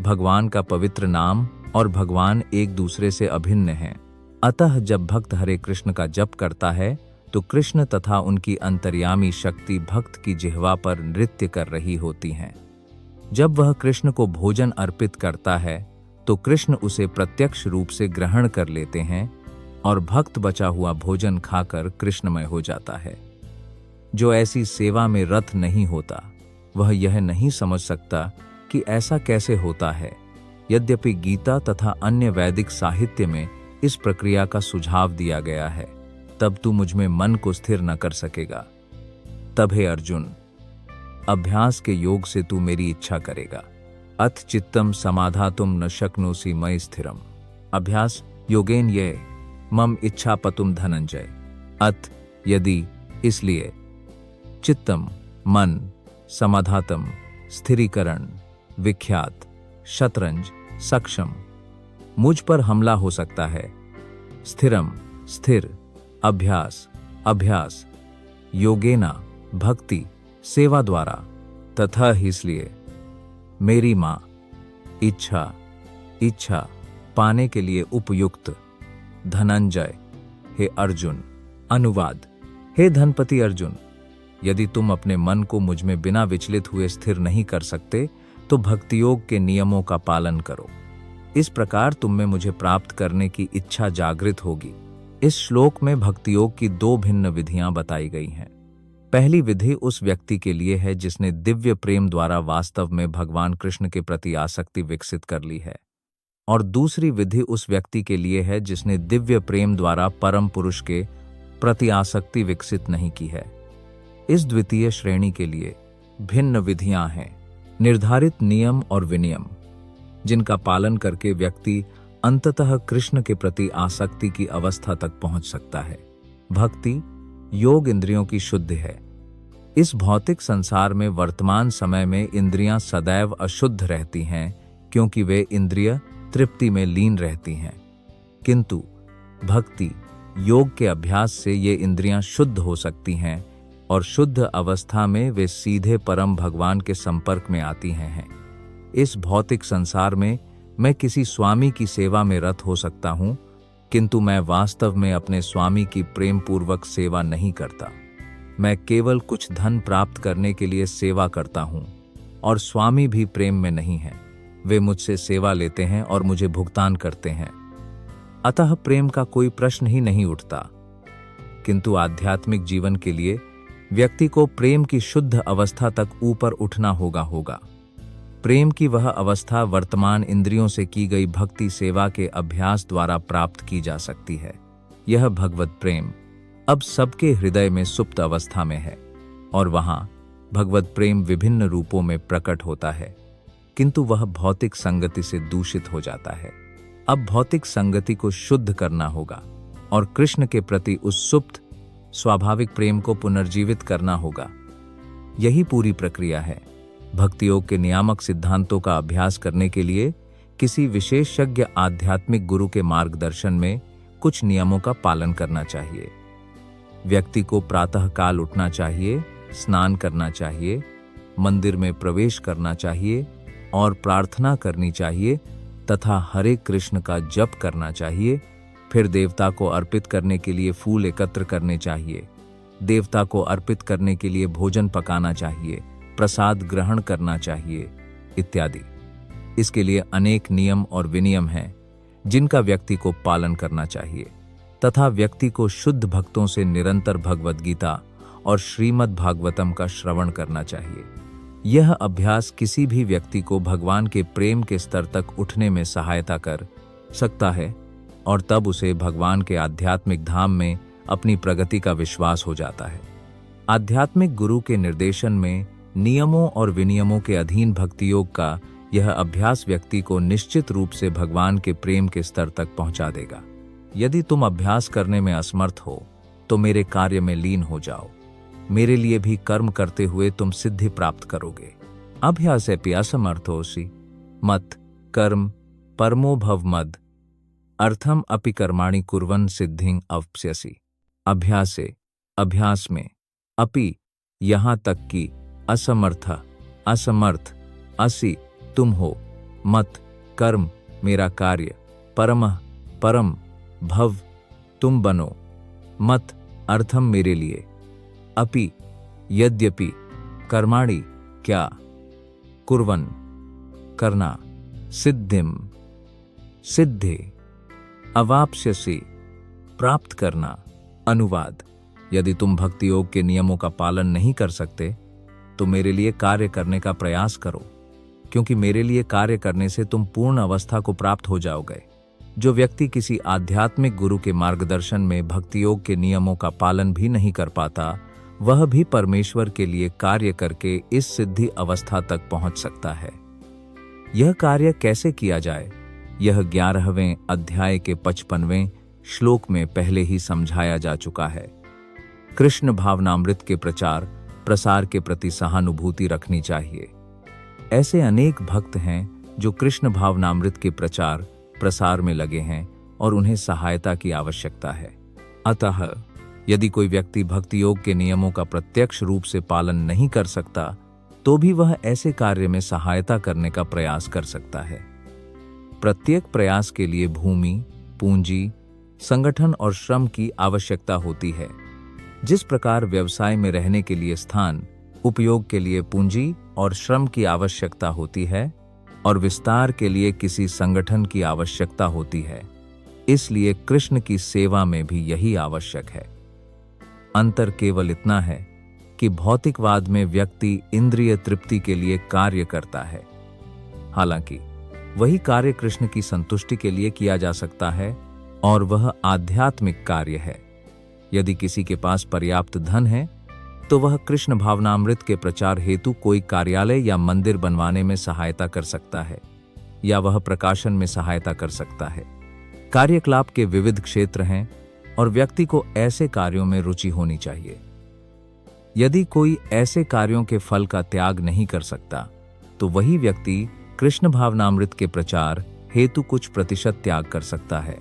A: भगवान का पवित्र नाम और भगवान एक दूसरे से अभिन्न हैं। अतः जब भक्त हरे कृष्ण का जप करता है तो कृष्ण तथा उनकी अंतर्यामी शक्ति भक्त की जिह्वा पर नृत्य कर रही होती हैं। जब वह कृष्ण को भोजन अर्पित करता है तो कृष्ण उसे प्रत्यक्ष रूप से ग्रहण कर लेते हैं और भक्त बचा हुआ भोजन खाकर कृष्णमय हो जाता है। जो ऐसी सेवा में रत नहीं होता वह यह नहीं समझ सकता कि ऐसा कैसे होता है। यद्यपि गीता तथा अन्य वैदिक साहित्य में इस प्रक्रिया का सुझाव दिया गया है, तब तू मुझ में मन को स्थिर न कर सकेगा। तब हे अर्जुन, अभ्यास के योग से तू मेरी इच्छा करेगा। अथ चित्तम समाधातुम न शक्नोसि मयि स्थिरम। अभ्यास योगेन ये मम इच्छा पतुम धनंजय। अथ यदि इसलिए चित्तम मन समाधातम स्थिरीकरण विख्यात शतरंज सक्षम मुझ पर हमला हो सकता है। स्थिरम स्थिर अभ्यास अभ्यास योगेना भक्ति सेवा द्वारा तथा इसलिए मेरी मां इच्छा इच्छा पाने के लिए उपयुक्त धनंजय हे अर्जुन। अनुवाद हे धनपति अर्जुन, यदि तुम अपने मन को मुझ में बिना विचलित हुए स्थिर नहीं कर सकते तो भक्ति योग के नियमों का पालन करो। इस प्रकार तुम में मुझे प्राप्त करने की इच्छा जागृत होगी। इस श्लोक में भक्ति योग की दो भिन्न विधियां बताई गई हैं। पहली विधि उस व्यक्ति के लिए है जिसने दिव्य प्रेम द्वारा वास्तव में भगवान कृष्ण के प्रति आसक्ति विकसित कर ली है, और दूसरी विधि उस व्यक्ति के लिए है जिसने दिव्य प्रेम द्वारा परम पुरुष के प्रति आसक्ति विकसित नहीं की है। इस द्वितीय श्रेणी के लिए भिन्न विधियां हैं, निर्धारित नियम और विनियम, जिनका पालन करके व्यक्ति अंततः कृष्ण के प्रति आसक्ति की अवस्था तक पहुंच सकता है। भक्ति योग इंद्रियों की शुद्धि है। इस भौतिक संसार में वर्तमान समय में इंद्रियां सदैव अशुद्ध रहती हैं क्योंकि वे इंद्रिय तृप्ति में लीन रहती हैं, किंतु भक्ति योग के अभ्यास से ये इंद्रियां शुद्ध हो सकती हैं और शुद्ध अवस्था में वे सीधे परम भगवान के संपर्क में आती हैं। इस भौतिक संसार में मैं किसी स्वामी की सेवा में रत हो सकता हूं, किंतु मैं वास्तव में अपने स्वामी की प्रेम पूर्वक सेवा नहीं करता। मैं केवल कुछ धन प्राप्त करने के लिए सेवा करता हूं और स्वामी भी प्रेम में नहीं है। वे मुझसे सेवा लेते हैं और मुझे भुगतान करते हैं, अतः प्रेम का कोई प्रश्न ही नहीं उठता। किंतु आध्यात्मिक जीवन के लिए व्यक्ति को प्रेम की शुद्ध अवस्था तक ऊपर उठना होगा। प्रेम की वह अवस्था वर्तमान इंद्रियों से की गई भक्ति सेवा के अभ्यास द्वारा प्राप्त की जा सकती है। यह भगवत प्रेम अब सबके हृदय में सुप्त अवस्था में है और वहां भगवत प्रेम विभिन्न रूपों में प्रकट होता है, किंतु वह भौतिक संगति से दूषित हो जाता है। अब भौतिक संगति को शुद्ध करना होगा और कृष्ण के प्रति उस सुप्त स्वाभाविक प्रेम को पुनर्जीवित करना होगा। यही पूरी प्रक्रिया है। भक्ति योग के नियामक सिद्धांतों का अभ्यास करने के लिए किसी विशेषज्ञ आध्यात्मिक गुरु के मार्गदर्शन में कुछ नियमों का पालन करना चाहिए। व्यक्ति को प्रातः काल उठना चाहिए, स्नान करना चाहिए, मंदिर में प्रवेश करना चाहिए और प्रार्थना करनी चाहिए तथा हरे कृष्ण का जप करना चाहिए। फिर देवता को अर्पित करने के लिए फूल एकत्र करने चाहिए। देवता को अर्पित करने के लिए भोजन पकाना चाहिए, प्रसाद ग्रहण करना चाहिए इत्यादि। इसके लिए अनेक नियम और विनियम हैं जिनका व्यक्ति को पालन करना चाहिए तथा व्यक्ति को शुद्ध भक्तों से निरंतर भगवद गीता और श्रीमद् भागवतम का श्रवण करना चाहिए। यह अभ्यास किसी भी व्यक्ति को भगवान के प्रेम के स्तर तक उठने में सहायता कर सकता है और तब उसे भगवान के आध्यात्मिक धाम में अपनी प्रगति का विश्वास हो जाता है। आध्यात्मिक गुरु के निर्देशन में नियमों और विनियमों के अधीन भक्ति योग का यह अभ्यास व्यक्ति को निश्चित रूप से भगवान के प्रेम के स्तर तक पहुंचा देगा। यदि तुम अभ्यास करने में असमर्थ हो तो मेरे कार्य में लीन हो जाओ। मेरे लिए भी कर्म करते हुए तुम सिद्धि प्राप्त करोगे। अभ्यासेऽप्यसमर्थोऽसि मत् कर्म परमो भव मद अर्थम अपि कर्माणि कुर्वन् सिद्धिं अवाप्स्यसि। अभ्यास में अपि यहाँ तक कि असमर्थ असि तुम हो, मत कर्म मेरा कार्य, परम भव तुम बनो, मत अर्थम मेरे लिए, अपि यद्यपि कर्माणि क्या, कुर्वन् करना, सिद्धि अवाप्स्यसि प्राप्त करना। अनुवाद: यदि तुम भक्ति योग के नियमों का पालन नहीं कर सकते तो मेरे लिए कार्य करने का प्रयास करो, क्योंकि मेरे लिए कार्य करने से तुम पूर्ण अवस्था को प्राप्त हो जाओगे। जो व्यक्ति किसी आध्यात्मिक गुरु के मार्गदर्शन में भक्ति योग के नियमों का पालन भी नहीं कर पाता, वह भी परमेश्वर के लिए कार्य करके इस सिद्धि अवस्था तक पहुंच सकता है। यह कार्य कैसे किया जाए, यह 11वें अध्याय के 55वें श्लोक में पहले ही समझाया जा चुका है। कृष्ण भावनामृत के प्रचार प्रसार के प्रति सहानुभूति रखनी चाहिए। ऐसे अनेक भक्त हैं जो कृष्ण भावनामृत के प्रचार प्रसार में लगे हैं और उन्हें सहायता की आवश्यकता है। अतः यदि कोई व्यक्ति भक्ति योग के नियमों का प्रत्यक्ष रूप से पालन नहीं कर सकता तो भी वह ऐसे कार्य में सहायता करने का प्रयास कर सकता है। प्रत्येक प्रयास के लिए भूमि, पूंजी, संगठन और श्रम की आवश्यकता होती है। जिस प्रकार व्यवसाय में रहने के लिए स्थान, उपयोग के लिए पूंजी और श्रम की आवश्यकता होती है और विस्तार के लिए किसी संगठन की आवश्यकता होती है, इसलिए कृष्ण की सेवा में भी यही आवश्यक है। अंतर केवल इतना है कि भौतिकवाद में व्यक्ति इंद्रिय तृप्ति के लिए कार्य करता है, हालांकि वही कार्य कृष्ण की संतुष्टि के लिए किया जा सकता है और वह आध्यात्मिक कार्य है। यदि किसी के पास पर्याप्त धन है तो वह कृष्ण भावनामृत के प्रचार हेतु कोई कार्यालय या मंदिर बनवाने में सहायता कर सकता है या वह प्रकाशन में सहायता कर सकता है। कार्यकलाप के विविध क्षेत्र हैं और व्यक्ति को ऐसे कार्यों में रुचि होनी चाहिए। यदि कोई ऐसे कार्यों के फल का त्याग नहीं कर सकता तो वही व्यक्ति कृष्ण भावनामृत के प्रचार हेतु कुछ प्रतिशत त्याग कर सकता है।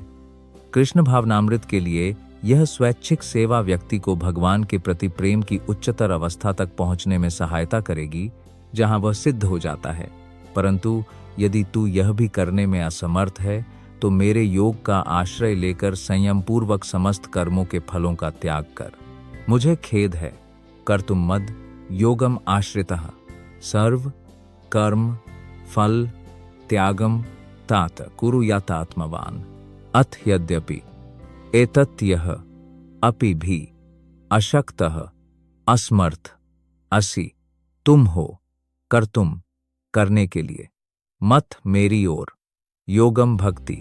A: कृष्ण भावनामृत के लिए यह स्वैच्छिक सेवा व्यक्ति को भगवान के प्रति प्रेम की उच्चतर अवस्था तक पहुंचने में सहायता करेगी, जहां वह सिद्ध हो जाता है। परंतु यदि तू यह भी करने में असमर्थ है तो मेरे योग का आश्रय लेकर संयम पूर्वक समस्त कर्मों के फलों का त्याग कर। मुझे खेद है, कर्तुम मद योगम आश्रितः सर्व कर्म फल त्यागम तात कुरु यातात्मवान। अथ यद्यपि एतत्यह अपि भी अशक्तः असमर्थ असि तुम हो कर्तुम करने के लिए, मत मेरी ओर योगम भक्ति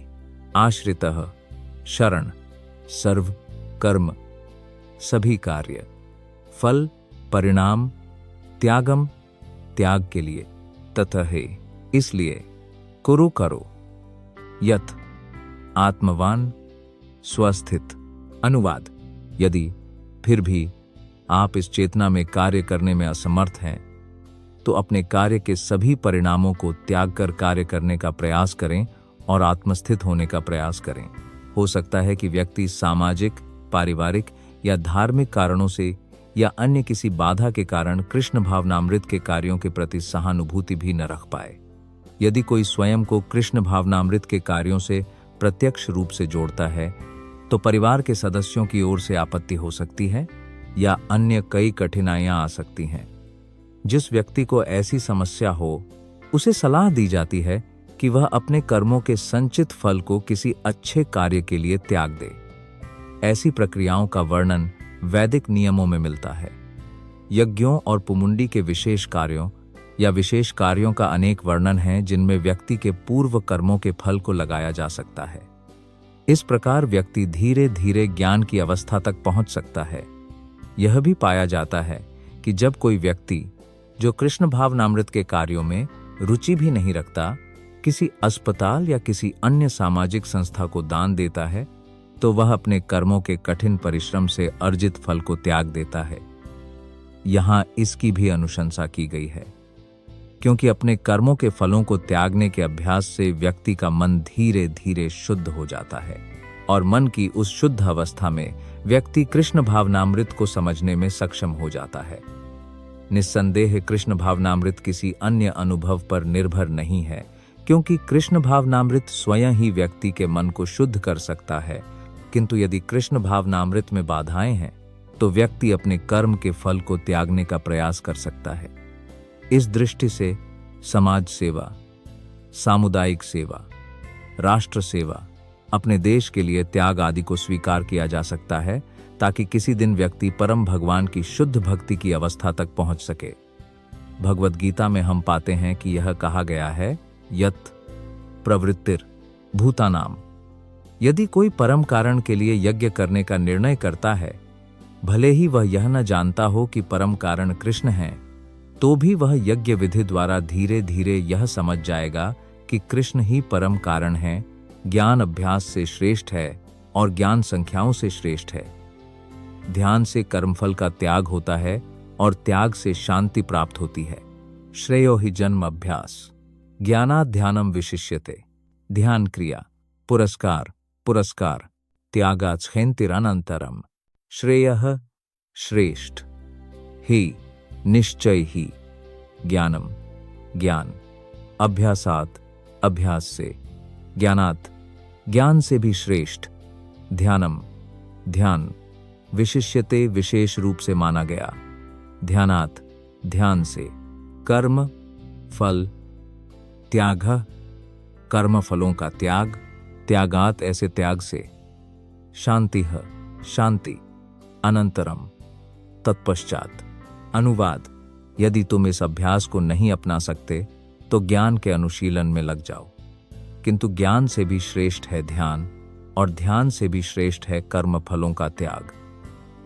A: आश्रितः शरण सर्व कर्म सभी कार्य फल परिणाम त्यागम त्याग के लिए ततः है इसलिए कुरु करो यत आत्मवान स्वस्थित। अनुवाद: यदि फिर भी आप इस चेतना में कार्य करने में असमर्थ हैं तो अपने कार्य के सभी परिणामों को त्याग कर कार्य करने का प्रयास करें और आत्मस्थित होने का प्रयास करें। हो सकता है कि व्यक्ति सामाजिक, पारिवारिक या धार्मिक कारणों से या अन्य किसी बाधा के कारण कृष्ण भावनामृत के कार्यों के प्रति सहानुभूति भी न रख पाए। यदि कोई स्वयं को कृष्ण भावनामृत के कार्यों से प्रत्यक्ष रूप से जोड़ता है तो परिवार के सदस्यों की ओर से आपत्ति हो सकती है या अन्य कई कठिनाइयां आ सकती हैं। जिस व्यक्ति को ऐसी समस्या हो उसे सलाह दी जाती है कि वह अपने कर्मों के संचित फल को किसी अच्छे कार्य के लिए त्याग दे। ऐसी प्रक्रियाओं का वर्णन वैदिक नियमों में मिलता है। यज्ञों और पुमुंडी के विशेष कार्यों या विशेष कार्यों का अनेक वर्णन है जिनमें व्यक्ति के पूर्व कर्मों के फल को लगाया जा सकता है। इस प्रकार व्यक्ति धीरे धीरे ज्ञान की अवस्था तक पहुंच सकता है। यह भी पाया जाता है कि जब कोई व्यक्ति जो कृष्ण भावनामृत के कार्यों में रुचि भी नहीं रखता किसी अस्पताल या किसी अन्य सामाजिक संस्था को दान देता है तो वह अपने कर्मों के कठिन परिश्रम से अर्जित फल को त्याग देता है। यहां इसकी भी अनुशंसा की गई है, क्योंकि अपने कर्मों के फलों को त्यागने के अभ्यास से व्यक्ति का मन धीरे धीरे शुद्ध हो जाता है और मन की उस शुद्ध अवस्था में व्यक्ति कृष्ण भावनामृत को समझने में सक्षम हो जाता है। निस्संदेह कृष्ण भावनामृत किसी अन्य अनुभव पर निर्भर नहीं है, क्योंकि कृष्ण भावनामृत स्वयं ही व्यक्ति के मन को शुद्ध कर सकता है। किंतु यदि कृष्ण भावनामृत में बाधाएं हैं तो व्यक्ति अपने कर्म के फल को त्यागने का प्रयास कर सकता है। इस दृष्टि से समाज सेवा, सामुदायिक सेवा, राष्ट्र सेवा, अपने देश के लिए त्याग आदि को स्वीकार किया जा सकता है ताकि किसी दिन व्यक्ति परम भगवान की शुद्ध भक्ति की अवस्था तक पहुंच सके। भगवद गीता में हम पाते हैं कि यह कहा गया है, यत् प्रवृत्तिर भूतानाम। यदि कोई परम कारण के लिए यज्ञ करने का निर्णय करता है, भले ही वह यह न जानता हो कि परम कारण कृष्ण हैं, तो भी वह यज्ञ विधि द्वारा धीरे धीरे यह समझ जाएगा कि कृष्ण ही परम कारण हैं, ज्ञान अभ्यास से श्रेष्ठ है और ज्ञान संख्याओं से श्रेष्ठ है। ध्यान से कर्मफल का त्याग होता है और त्याग से शांति प्राप्त होती है। श्रेयो हि जन्म अभ्यास ज्ञानात् ध्यानम विशिष्यते। ध्यान क्रिया पुरस्कार पुरस्कार त्यागात् क्षैन्तिरनन्तरम। श्रेयः श्रेष्ठ ही निश्चय ही ज्ञानम ज्ञान अभ्यासात् अभ्यास से ज्ञानात् ज्ञान से भी श्रेष्ठ ध्यानम ध्यान विशिष्यते विशेष रूप से माना गया ध्यानात् ध्यान से कर्म फल त्याग कर्म फलों का त्याग त्यागात ऐसे त्याग से शांति शांति अनंतरम तत्पश्चात। अनुवाद: यदि तुम इस अभ्यास को नहीं अपना सकते तो ज्ञान के अनुशीलन में लग जाओ, किंतु ज्ञान से भी श्रेष्ठ है ध्यान और ध्यान से भी श्रेष्ठ है कर्म फलों का त्याग,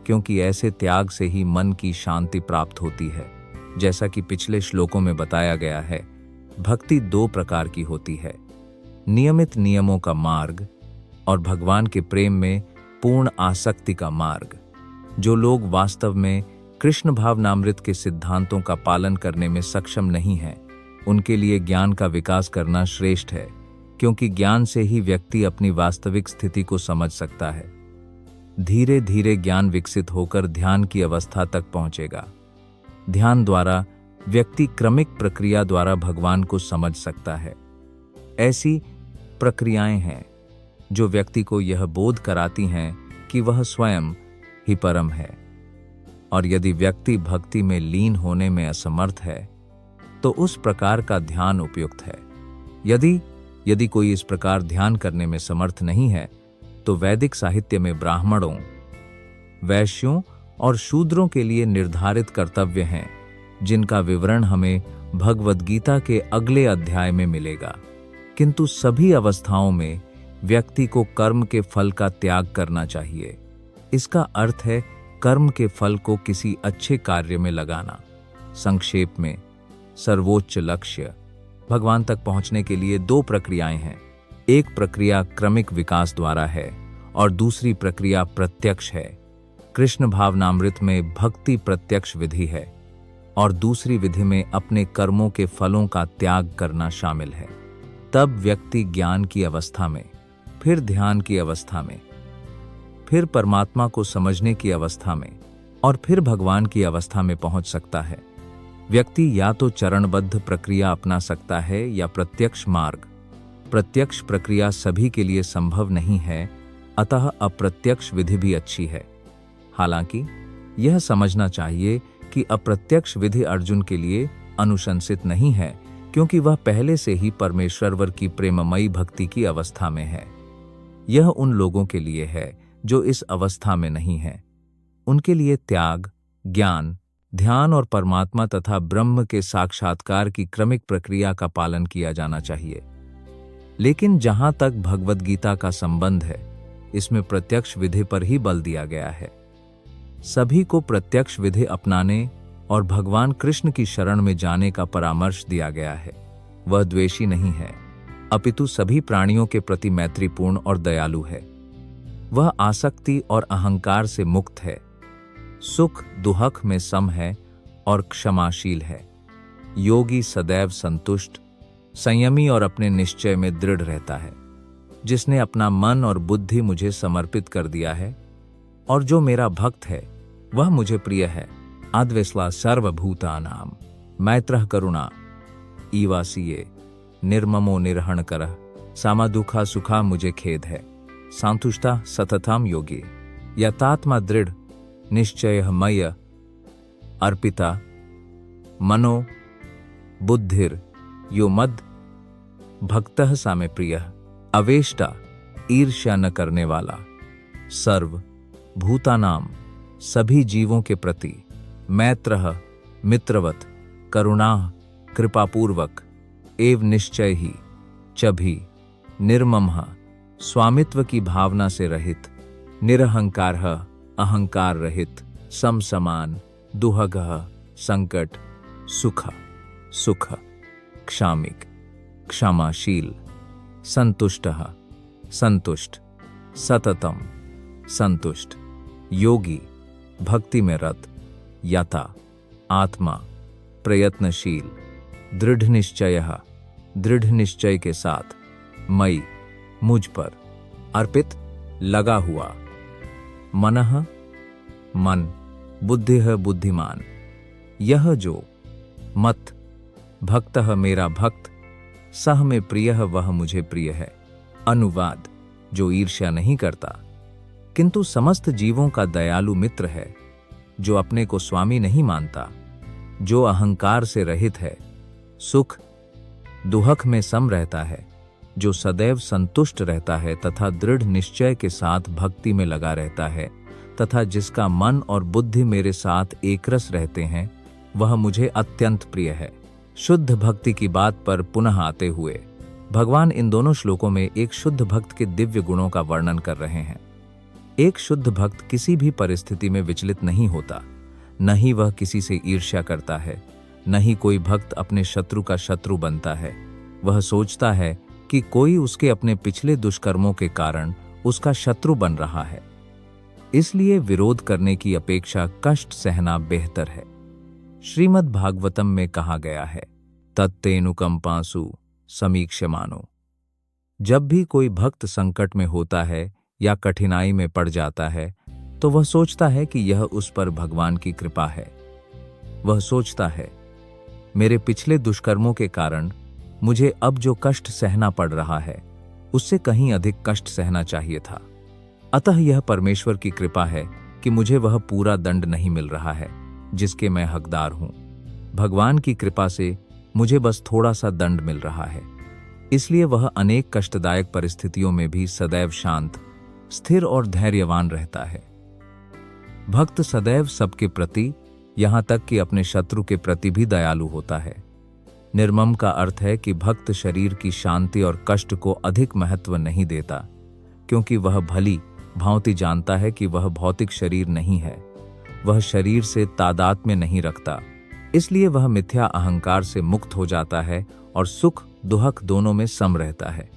A: क्योंकि ऐसे त्याग से ही मन की शांति प्राप्त होती है। जैसा कि पिछले श्लोकों में बताया गया है, भक्ति दो प्रकार की होती है, नियमित नियमों का मार्ग और भगवान के प्रेम में पूर्ण आसक्ति का मार्ग। जो लोग वास्तव में कृष्ण भावनामृत के सिद्धांतों का पालन करने में सक्षम नहीं हैं, उनके लिए ज्ञान का विकास करना श्रेष्ठ है, क्योंकि ज्ञान से ही व्यक्ति अपनी वास्तविक स्थिति को समझ सकता है। धीरे धीरे ज्ञान विकसित होकर ध्यान की अवस्था तक पहुंचेगा। ध्यान द्वारा व्यक्ति क्रमिक प्रक्रिया द्वारा भगवान को समझ सकता है। ऐसी प्रक्रियाएं हैं जो व्यक्ति को यह बोध कराती हैं कि वह स्वयं ही परम है, और यदि व्यक्ति भक्ति में लीन होने में असमर्थ है तो उस प्रकार का ध्यान उपयुक्त है। यदि कोई इस प्रकार ध्यान करने में समर्थ नहीं है तो वैदिक साहित्य में ब्राह्मणों, वैश्यों और शूद्रों के लिए निर्धारित कर्तव्य हैं, जिनका विवरण हमें भगवद गीता के अगले अध्याय में मिलेगा। किंतु सभी अवस्थाओं में व्यक्ति को कर्म के फल का त्याग करना चाहिए। इसका अर्थ है कर्म के फल को किसी अच्छे कार्य में लगाना। संक्षेप में, सर्वोच्च लक्ष्य भगवान तक पहुंचने के लिए दो प्रक्रियाएं हैं। एक प्रक्रिया क्रमिक विकास द्वारा है और दूसरी प्रक्रिया प्रत्यक्ष है। कृष्ण भावनामृत में भक्ति प्रत्यक्ष विधि है और दूसरी विधि में अपने कर्मों के फलों का त्याग करना शामिल है। तब व्यक्ति ज्ञान की अवस्था में, फिर ध्यान की अवस्था में, फिर परमात्मा को समझने की अवस्था में और फिर भगवान की अवस्था में पहुंच सकता है। व्यक्ति या तो चरणबद्ध प्रक्रिया अपना सकता है या प्रत्यक्ष मार्ग। प्रत्यक्ष प्रक्रिया सभी के लिए संभव नहीं है, अतः अप्रत्यक्ष विधि भी अच्छी है। हालांकि यह समझना चाहिए कि अप्रत्यक्ष विधि अर्जुन के लिए अनुशंसित नहीं है, क्योंकि वह पहले से ही परमेश्वर की प्रेममयी भक्ति की अवस्था में है। यह उन लोगों के लिए है जो इस अवस्था में नहीं है। उनके लिए त्याग, ज्ञान, ध्यान और परमात्मा तथा ब्रह्म के साक्षात्कार की क्रमिक प्रक्रिया का पालन किया जाना चाहिए। लेकिन जहां तक भगवद गीता का संबंध है, इसमें प्रत्यक्ष विधि पर ही बल दिया गया है। सभी को प्रत्यक्ष विधि अपनाने और भगवान कृष्ण की शरण में जाने का परामर्श दिया गया है। वह द्वेषी नहीं है, अपितु सभी प्राणियों के प्रति मैत्रीपूर्ण और दयालु है। वह आसक्ति और अहंकार से मुक्त है, सुख दुहख में सम है और क्षमाशील है। योगी सदैव संतुष्ट, संयमी और अपने निश्चय में दृढ़ रहता है। जिसने अपना मन और बुद्धि मुझे समर्पित कर दिया है और जो मेरा भक्त है वह मुझे प्रिय है। अद्वेष्ला सर्वभूतानां मैत्रः करुणा ईवासीये निर्ममो निर्हणकरः सामा दुखा सुखा मुझे खेद है। सांतुष्टा सततम योगी यतात्मा दृढ़ निश्चय मय अर्पिता मनो बुद्धिर यो मद भक्तः सामे प्रियः। अवेष्टा ईर्ष्या न करने वाला, सर्व भूतानाम सभी जीवों के प्रति, मैत्रः मित्रवत, करुणा कृपापूर्वक, एव निश्चय ही च भी, निर्ममः स्वामित्व की भावना से रहित, निरहंकारः अहंकार रहित, समसमान, दुहगः संकट, सुख सुख, क्षामिक क्षमाशील, संतुष्टः संतुष्ट, सततम संतुष्ट, योगी भक्ति में रत, यथा आत्मा प्रयत्नशील, दृढ़ निश्चयः दृढ़ निश्चय के साथ, मई मुझ पर, अर्पित लगा हुआ, मनः मन, बुद्धिः बुद्धिमान, यह जो, मत भक्तः मेरा भक्त, सह में प्रियः वह मुझे प्रिय है। अनुवाद, जो ईर्ष्या नहीं करता किंतु समस्त जीवों का दयालु मित्र है, जो अपने को स्वामी नहीं मानता, जो अहंकार से रहित है, सुख दुहख में सम रहता है, जो सदैव संतुष्ट रहता है तथा दृढ़ निश्चय के साथ भक्ति में लगा रहता है, तथा जिसका मन और बुद्धि मेरे साथ एकरस रहते हैं, वह मुझे अत्यंत प्रिय है। शुद्ध भक्ति की बात पर पुनः आते हुए भगवान इन दोनों श्लोकों में एक शुद्ध भक्त के दिव्य गुणों का वर्णन कर रहे हैं। एक शुद्ध भक्त किसी भी परिस्थिति में विचलित नहीं होता, न ही वह किसी से ईर्ष्या करता है, न ही कोई भक्त अपने शत्रु का शत्रु बनता है। वह सोचता है कि कोई उसके अपने पिछले दुष्कर्मों के कारण उसका शत्रु बन रहा है, इसलिए विरोध करने की अपेक्षा कष्ट सहना बेहतर है। श्रीमद् भागवतम में कहा गया है, तत्तेनुकंपासु समीक्ष्यमानो। जब भी कोई भक्त संकट में होता है या कठिनाई में पड़ जाता है, तो वह सोचता है कि यह उस पर भगवान की कृपा है। वह सोचता है, मेरे पिछले दुष्कर्मों के कारण मुझे अब जो कष्ट सहना पड़ रहा है, उससे कहीं अधिक कष्ट सहना चाहिए था। अतः यह परमेश्वर की कृपा है कि मुझे वह पूरा दंड नहीं मिल रहा है जिसके मैं हकदार हूं। भगवान की कृपा से मुझे बस थोड़ा सा दंड मिल रहा है। इसलिए वह अनेक कष्टदायक परिस्थितियों में भी सदैव शांत, स्थिर और धैर्यवान रहता है। भक्त सदैव सबके प्रति, यहां तक कि अपने शत्रु के प्रति भी दयालु होता है। निर्मम का अर्थ है कि भक्त शरीर की शांति और कष्ट को अधिक महत्व नहीं देता, क्योंकि वह भली भांति जानता है कि वह भौतिक शरीर नहीं है। वह शरीर से तादात्म्य नहीं रखता, इसलिए वह मिथ्या अहंकार से मुक्त हो जाता है और सुख दुहक दोनों में सम रहता है।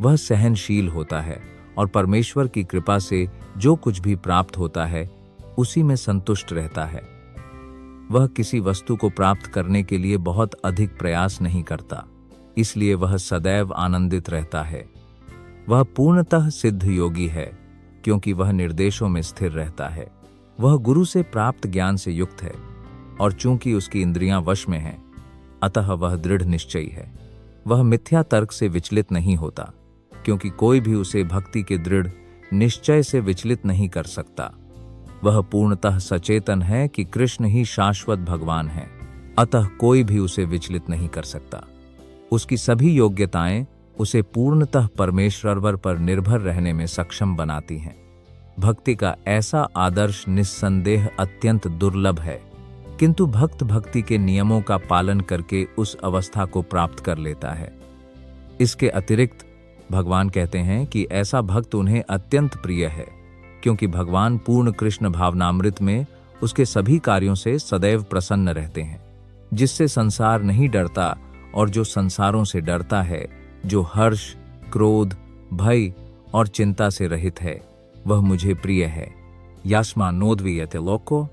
A: वह सहनशील होता है और परमेश्वर की कृपा से जो कुछ भी प्राप्त होता है उसी में संतुष्ट रहता है। वह किसी वस्तु को प्राप्त करने के लिए बहुत अधिक प्रयास नहीं करता, इसलिए वह सदैव आनंदित रहता है। वह पूर्णतः सिद्ध योगी है, क्योंकि वह निर्देशों में स्थिर रहता है। वह गुरु से प्राप्त ज्ञान से युक्त है। और चूंकि उसकी इंद्रियां वश में हैं, अतः वह दृढ़ निश्चयी है। वह मिथ्या तर्क से विचलित नहीं होता, क्योंकि कोई भी उसे भक्ति के दृढ़ निश्चय से विचलित नहीं कर सकता। वह पूर्णतः सचेतन है कि कृष्ण ही शाश्वत भगवान है, अतः कोई भी उसे विचलित नहीं कर सकता। उसकी सभी योग्यताएं उसे पूर्णतः परमेश्वर पर निर्भर रहने में सक्षम बनाती हैं। भक्ति का ऐसा आदर्श निस्संदेह अत्यंत दुर्लभ है, किंतु भक्त भक्ति के नियमों का पालन करके उस अवस्था को प्राप्त कर लेता है। इसके अतिरिक्त भगवान कहते हैं कि ऐसा भक्त उन्हें अत्यंत प्रिय है, क्योंकि भगवान पूर्ण कृष्ण भावनामृत में उसके सभी कार्यों से सदैव प्रसन्न रहते हैं। जिससे संसार नहीं डरता और जो संसारों से डरता है, जो हर्ष, क्रोध, भय और चिंता से रहित है, वह मुझे प्रिय है। यास्मा नोद्वियते लोको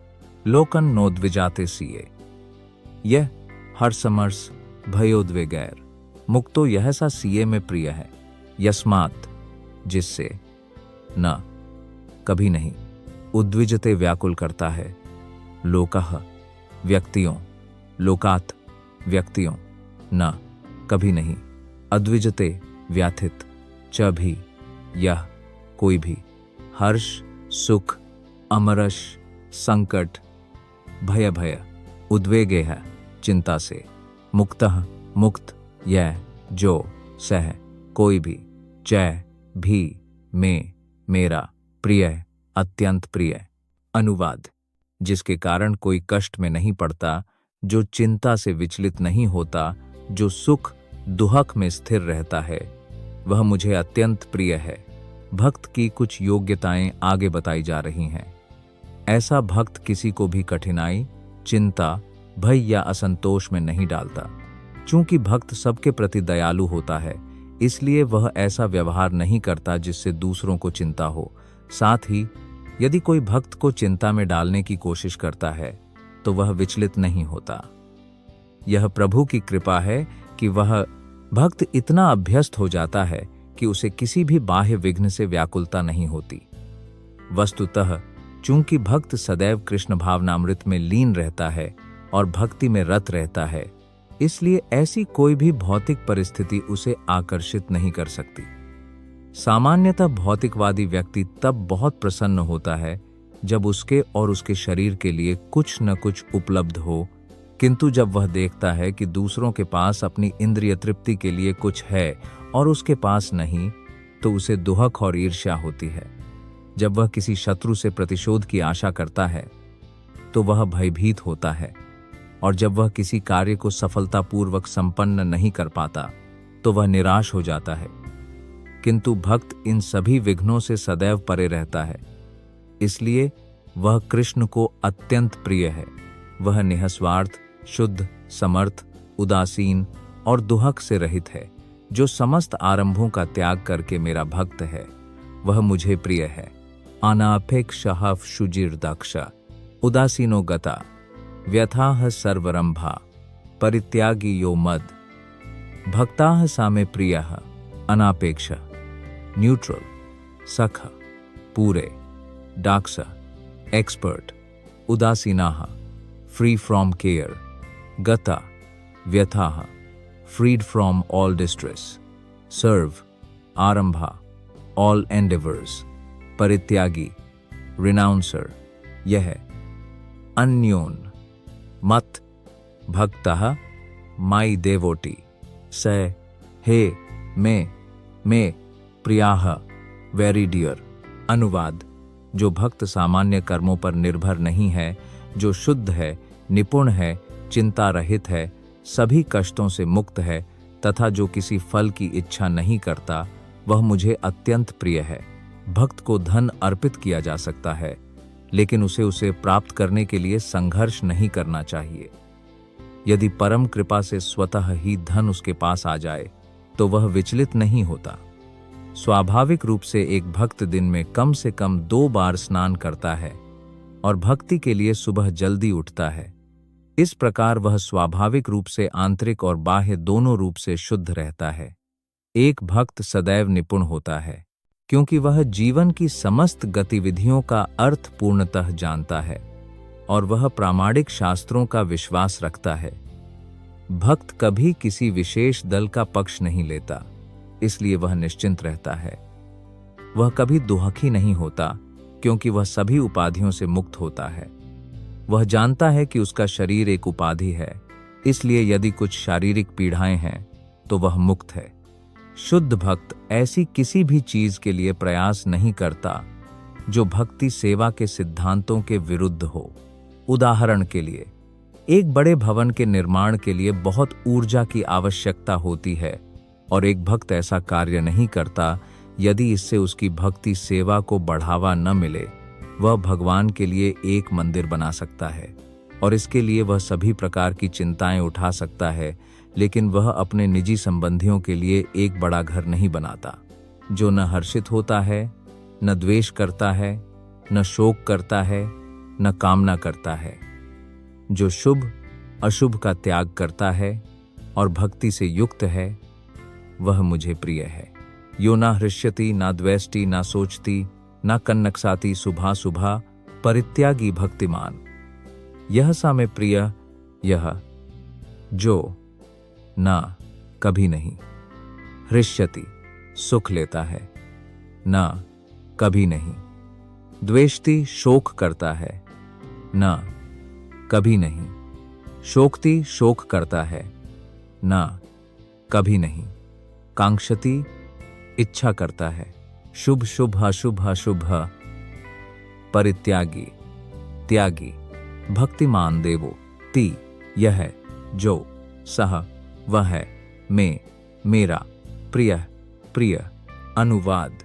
A: लोकन नोद्विजाते सिए। यह हर्षमर्ष भयोद्वेगैर मुक्तो यह सा सिए में प्रिय है। यस्मात् जिससे, न कभी नहीं, उद्विजते व्याकुल करता है, लोकः व्यक्तियों, लोकात व्यक्तियों, न कभी नहीं, अद्विजते व्याथित, च भी यह कोई भी, हर्ष, सुख, अमरश, संकट, भय उद्वेगे है चिंता से, मुक्तः मुक्त, यह जो, सह कोई भी, चै भी, में मेरा, प्रिय अत्यंत प्रिय। अनुवाद: जिसके कारण कोई कष्ट में नहीं पड़ता, जो चिंता से विचलित नहीं होता, जो सुख दुहक में स्थिर रहता है, वह मुझे अत्यंत प्रिय है। भक्त की कुछ योग्यताएं आगे बताई जा रही हैं। ऐसा भक्त किसी को भी कठिनाई, चिंता, भय या असंतोष में नहीं डालता। चूंकि भक्त सबके प्रति दयालु होता है, इसलिए वह ऐसा व्यवहार नहीं करता जिससे दूसरों को चिंता हो। साथ ही यदि कोई भक्त को चिंता में डालने की कोशिश करता है, तो वह विचलित नहीं होता। यह प्रभु की कृपा है कि वह भक्त इतना अभ्यस्त हो जाता है कि उसे किसी भी बाह्य विघ्न से व्याकुलता नहीं होती। वस्तुतः चूंकि भक्त सदैव कृष्ण भावनामृत में लीन रहता है और भक्ति में रत रहता है, इसलिए ऐसी कोई भी भौतिक परिस्थिति उसे आकर्षित नहीं कर सकती। सामान्यतः भौतिकवादी व्यक्ति तब बहुत प्रसन्न होता है जब उसके और उसके शरीर के लिए कुछ न कुछ उपलब्ध हो, किंतु जब वह देखता है कि दूसरों के पास अपनी इंद्रिय तृप्ति के लिए कुछ है और उसके पास नहीं, तो उसे दुहक और ईर्ष्या होती है। जब वह किसी शत्रु से प्रतिशोध की आशा करता है, तो वह भयभीत होता है, और जब वह किसी कार्य को सफलतापूर्वक संपन्न नहीं कर पाता, तो वह निराश हो जाता है। किंतु भक्त इन सभी विघ्नों से सदैव परे रहता है, इसलिए वह कृष्ण को अत्यंत प्रिय है। वह निःस्वार्थ, शुद्ध, समर्थ, उदासीन और दुहक से रहित है, जो समस्त आरंभों का त्याग करके मेरा भक्त है। वह मुझे प्रिय है। अनापेक्षः शुचिर्दक्ष, उदासीनो गता, व्यथाः सर्वरंभा, परित्यागी यो मद, भक्ताः सामे प्रियः, अनापेक्ष, न्यूट्रल, सख, पूरे, डाक्ष, एक्सपर्ट, उदासीनाः, फ्री फ्रॉम केयर, गता, व्यथाः, फ्रीड फ्रॉम ऑल डिस्ट्रेस, सर्व, आरंभा, ऑल एंडेवर्स, परित्यागी, रिनाउंसर, यह अन्योन, मत, भक्तः, माई देवोटी, स, हे, में, प्रियाः, वेरी डियर। अनुवाद: जो भक्त सामान्य कर्मों पर निर्भर नहीं है, जो शुद्ध है, निपुण है, चिंता रहित है, सभी कष्टों से मुक्त है तथा जो किसी फल की इच्छा नहीं करता, वह मुझे अत्यंत प्रिय है। भक्त को धन अर्पित किया जा सकता है, लेकिन उसे प्राप्त करने के लिए संघर्ष नहीं करना चाहिए। यदि परम कृपा से स्वतः ही धन उसके पास आ जाए, तो वह विचलित नहीं होता। स्वाभाविक रूप से एक भक्त दिन में कम से कम 2 बार स्नान करता है और भक्ति के लिए सुबह जल्दी उठता है। इस प्रकार वह स्वाभाविक रूप से आंतरिक और बाह्य दोनों रूप से शुद्ध रहता है। एक भक्त सदैव निपुण होता है, क्योंकि वह जीवन की समस्त गतिविधियों का अर्थ पूर्णतः जानता है और वह प्रामाणिक शास्त्रों का विश्वास रखता है। भक्त कभी किसी विशेष दल का पक्ष नहीं लेता, इसलिए वह निश्चिंत रहता है। वह कभी दुहखी नहीं होता, क्योंकि वह सभी उपाधियों से मुक्त होता है। वह जानता है कि उसका शरीर एक उपाधि है, इसलिए यदि कुछ शारीरिक पीड़ाएं हैं तो वह मुक्त है। शुद्ध भक्त ऐसी किसी भी चीज के लिए प्रयास नहीं करता जो भक्ति सेवा के सिद्धांतों के विरुद्ध हो। उदाहरण के लिए, एक बड़े भवन के निर्माण के लिए बहुत ऊर्जा की आवश्यकता होती है और एक भक्त ऐसा कार्य नहीं करता यदि इससे उसकी भक्ति सेवा को बढ़ावा न मिले। वह भगवान के लिए एक मंदिर बना सकता है और इसके लिए वह सभी प्रकार की चिंताएं उठा सकता है, लेकिन वह अपने निजी संबंधियों के लिए एक बड़ा घर नहीं बनाता जो न हर्षित होता है, न द्वेष करता है, न शोक करता है, न कामना करता है, जो शुभ अशुभ का त्याग करता है और भक्ति से युक्त है, वह मुझे प्रिय है। यो ना हृष्यति, ना द्वेष्टि, ना सोचती, ना कन्नकसाती, शुभा शुभा, परित्यागी भक्तिमान। यह सा में प्रिय, यह जो ना कभी नहीं हृष्यति सुख लेता है, ना कभी नहीं द्वेष्टि शोक करता है, ना कभी नहीं शोकति शोक करता है, ना कभी नहीं कांक्षति इच्छा करता है, शुभ शुभ अशुभ अशुभ, परित्यागी त्यागी भक्तिमान देवो ती, यह जो सह वह है, मैं मेरा प्रिय प्रिय। अनुवाद,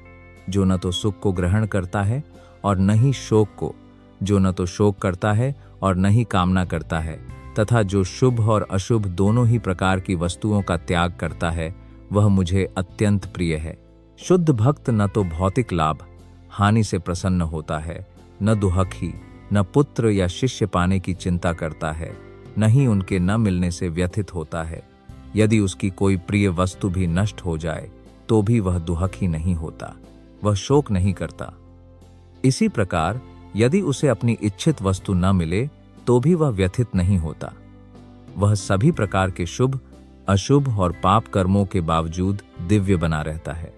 A: जो न तो सुख को ग्रहण करता है और न ही शोक को, जो न तो शोक करता है और न ही कामना करता है, तथा जो शुभ और अशुभ दोनों ही प्रकार की वस्तुओं का त्याग करता है, वह मुझे अत्यंत प्रिय है। शुद्ध भक्त न तो भौतिक लाभ हानि से प्रसन्न होता है, न दुहखी, न पुत्र या शिष्य पाने की चिंता करता है, न ही उनके न मिलने से व्यथित होता है। यदि उसकी कोई प्रिय वस्तु भी नष्ट हो जाए तो भी वह दुहखी नहीं होता, वह शोक नहीं करता। इसी प्रकार यदि उसे अपनी इच्छित वस्तु न मिले तो भी वह व्यथित नहीं होता। वह सभी प्रकार के शुभ अशुभ और पाप कर्मों के बावजूद दिव्य बना रहता है।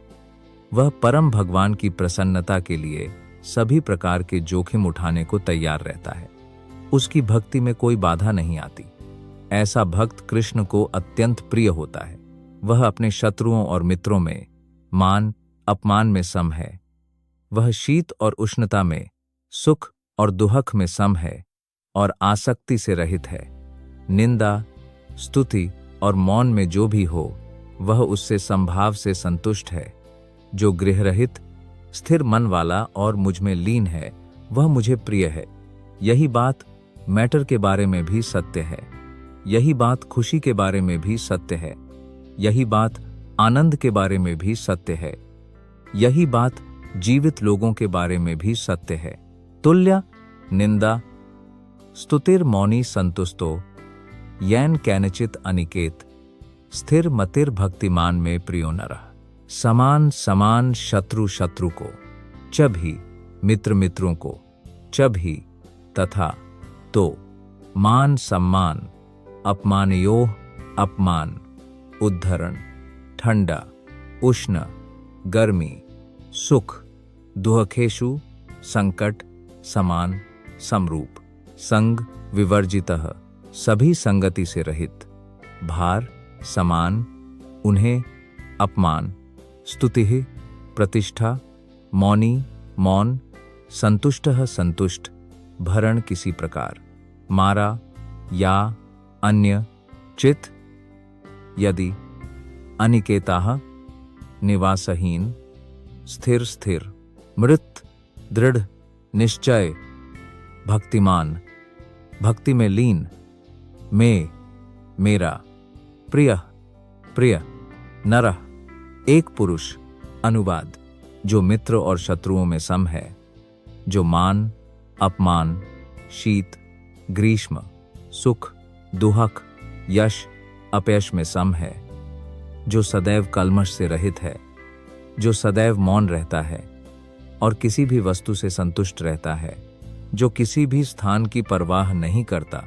A: वह परम भगवान की प्रसन्नता के लिए सभी प्रकार के जोखिम उठाने को तैयार रहता है। उसकी भक्ति में कोई बाधा नहीं आती। ऐसा भक्त कृष्ण को अत्यंत प्रिय होता है। वह अपने शत्रुओं और मित्रों में मान अपमान में सम है। वह शीत और उष्णता में, सुख और दुहख में सम है और आसक्ति से रहित है। निंदा स्तुति और मौन में जो भी हो, वह उससे संभाव से संतुष्ट है। जो गृह रहित स्थिर मन वाला और मुझ में लीन है, वह मुझे प्रिय है। यही बात मैटर के बारे में भी सत्य है। यही बात खुशी के बारे में भी सत्य है। यही बात आनंद के बारे में भी सत्य है। यही बात जीवित लोगों के बारे में भी सत्य है। तुल्य निंदा स्तुतिर मौनी संतुष्टो यैन कैनचित अनिकेत स्थिर मतिर भक्तिमान में प्रियो नरः। समान समान शत्रु शत्रु को, च भी मित्र मित्रों को, च भी तथा तो, मान सम्मान अपमानयोः अपमान, उद्धरण ठंडा उष्ण गर्मी, सुख दुहखेषु संकट समान समरूप, संग विवर्जितः सभी संगति से रहित, भार समान उन्हें अपमान, स्तुतिः प्रतिष्ठा, मौनी मौन, संतुष्टः संतुष्ट, भरण किसी प्रकार, मारा या अन्य, चित यदि, अनिकेताः निवासहीन, स्थिर स्थिर, मृत दृढ़ निश्चय, भक्तिमान भक्ति में लीन, मैं मेरा, प्रिय प्रिय, नरः एक पुरुष। अनुवाद, जो मित्र और शत्रुओं में सम है, जो मान अपमान शीत ग्रीष्म सुख दुहक यश अपयश में सम है, जो सदैव कल्मश से रहित है, जो सदैव मौन रहता है और किसी भी वस्तु से संतुष्ट रहता है, जो किसी भी स्थान की परवाह नहीं करता,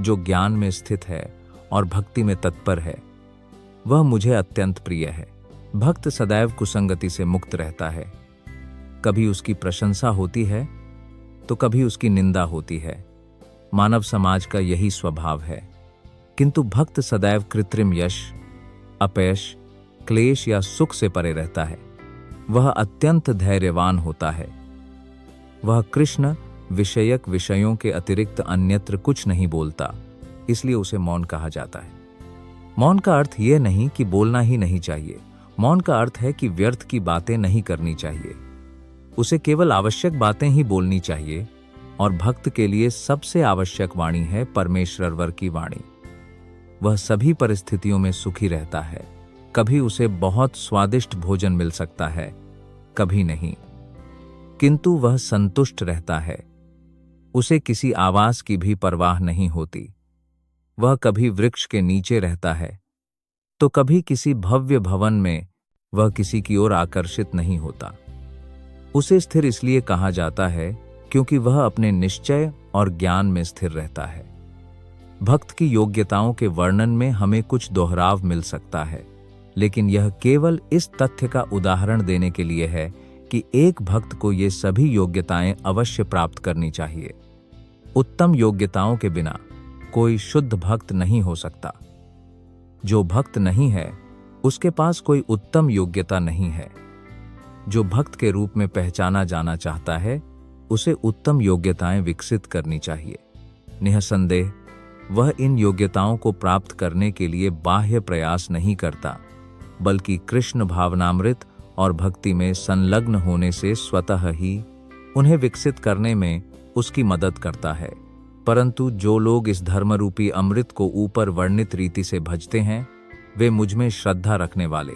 A: जो ज्ञान में स्थित है और भक्ति में तत्पर है, वह मुझे अत्यंत प्रिय है। भक्त सदैव कुसंगति से मुक्त रहता है। कभी उसकी प्रशंसा होती है तो कभी उसकी निंदा होती है। मानव समाज का यही स्वभाव है। किंतु भक्त सदैव कृत्रिम यश, अपयश, क्लेश या सुख से परे रहता है। वह अत्यंत धैर्यवान होता है। वह कृष्ण विषयक विषयों के अतिरिक्त अन्यत्र कुछ नहीं बोलता, इसलिए उसे मौन कहा जाता है। मौन का अर्थ यह नहीं कि बोलना ही नहीं चाहिए। मौन का अर्थ है कि व्यर्थ की बातें नहीं करनी चाहिए। उसे केवल आवश्यक बातें ही बोलनी चाहिए। और भक्त के लिए सबसे आवश्यक वाणी है परमेश्वरवर की वाणी। वह सभी परिस्थितियों में सुखी रहता है। कभी उसे बहुत स्वादिष्ट भोजन मिल सकता है, कभी नहीं, किंतु वह संतुष्ट रहता है। उसे किसी आवास की भी परवाह नहीं होती। वह कभी वृक्ष के नीचे रहता है तो कभी किसी भव्य भवन में। वह किसी की ओर आकर्षित नहीं होता। उसे स्थिर इसलिए कहा जाता है क्योंकि वह अपने निश्चय और ज्ञान में स्थिर रहता है। भक्त की योग्यताओं के वर्णन में हमें कुछ दोहराव मिल सकता है, लेकिन यह केवल इस तथ्य का उदाहरण देने के लिए है कि एक भक्त को ये सभी योग्यताएं अवश्य प्राप्त करनी चाहिए। उत्तम योग्यताओं के बिना कोई शुद्ध भक्त नहीं हो सकता। जो भक्त नहीं है, उसके पास कोई उत्तम योग्यता नहीं है। जो भक्त के रूप में पहचाना जाना चाहता है, उसे उत्तम योग्यताएं विकसित करनी चाहिए। निःसंदेह वह इन योग्यताओं को प्राप्त करने के लिए बाह्य प्रयास नहीं करता, बल्कि कृष्ण भावनामृत और भक्ति में संलग्न होने से स्वतः ही उन्हें विकसित करने में उसकी मदद करता है। परंतु जो लोग इस धर्मरूपी अमृत को ऊपर वर्णित रीति से भजते हैं, वे मुझमें श्रद्धा रखने वाले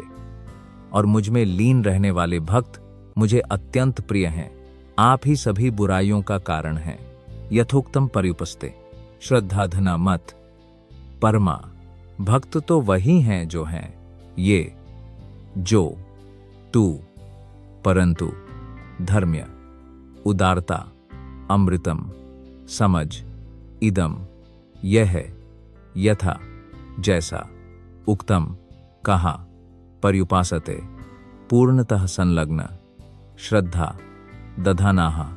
A: और मुझमें लीन रहने वाले भक्त मुझे अत्यंत प्रिय हैं। आप ही सभी बुराइयों का कारण हैं। यथोक्तम पर्युपस्ते श्रद्धा धना मत परमा। भक्त तो वही हैं जो हैं ये, जो, तू, परंतु, धर्म्य, उदारता, अमृतम, समझ, इदम, यह है, यथा, जैसा, उक्तम, कहा, पर्युपासते, पूर्णतः संलग्न, श्रद्धा, दधानाहा,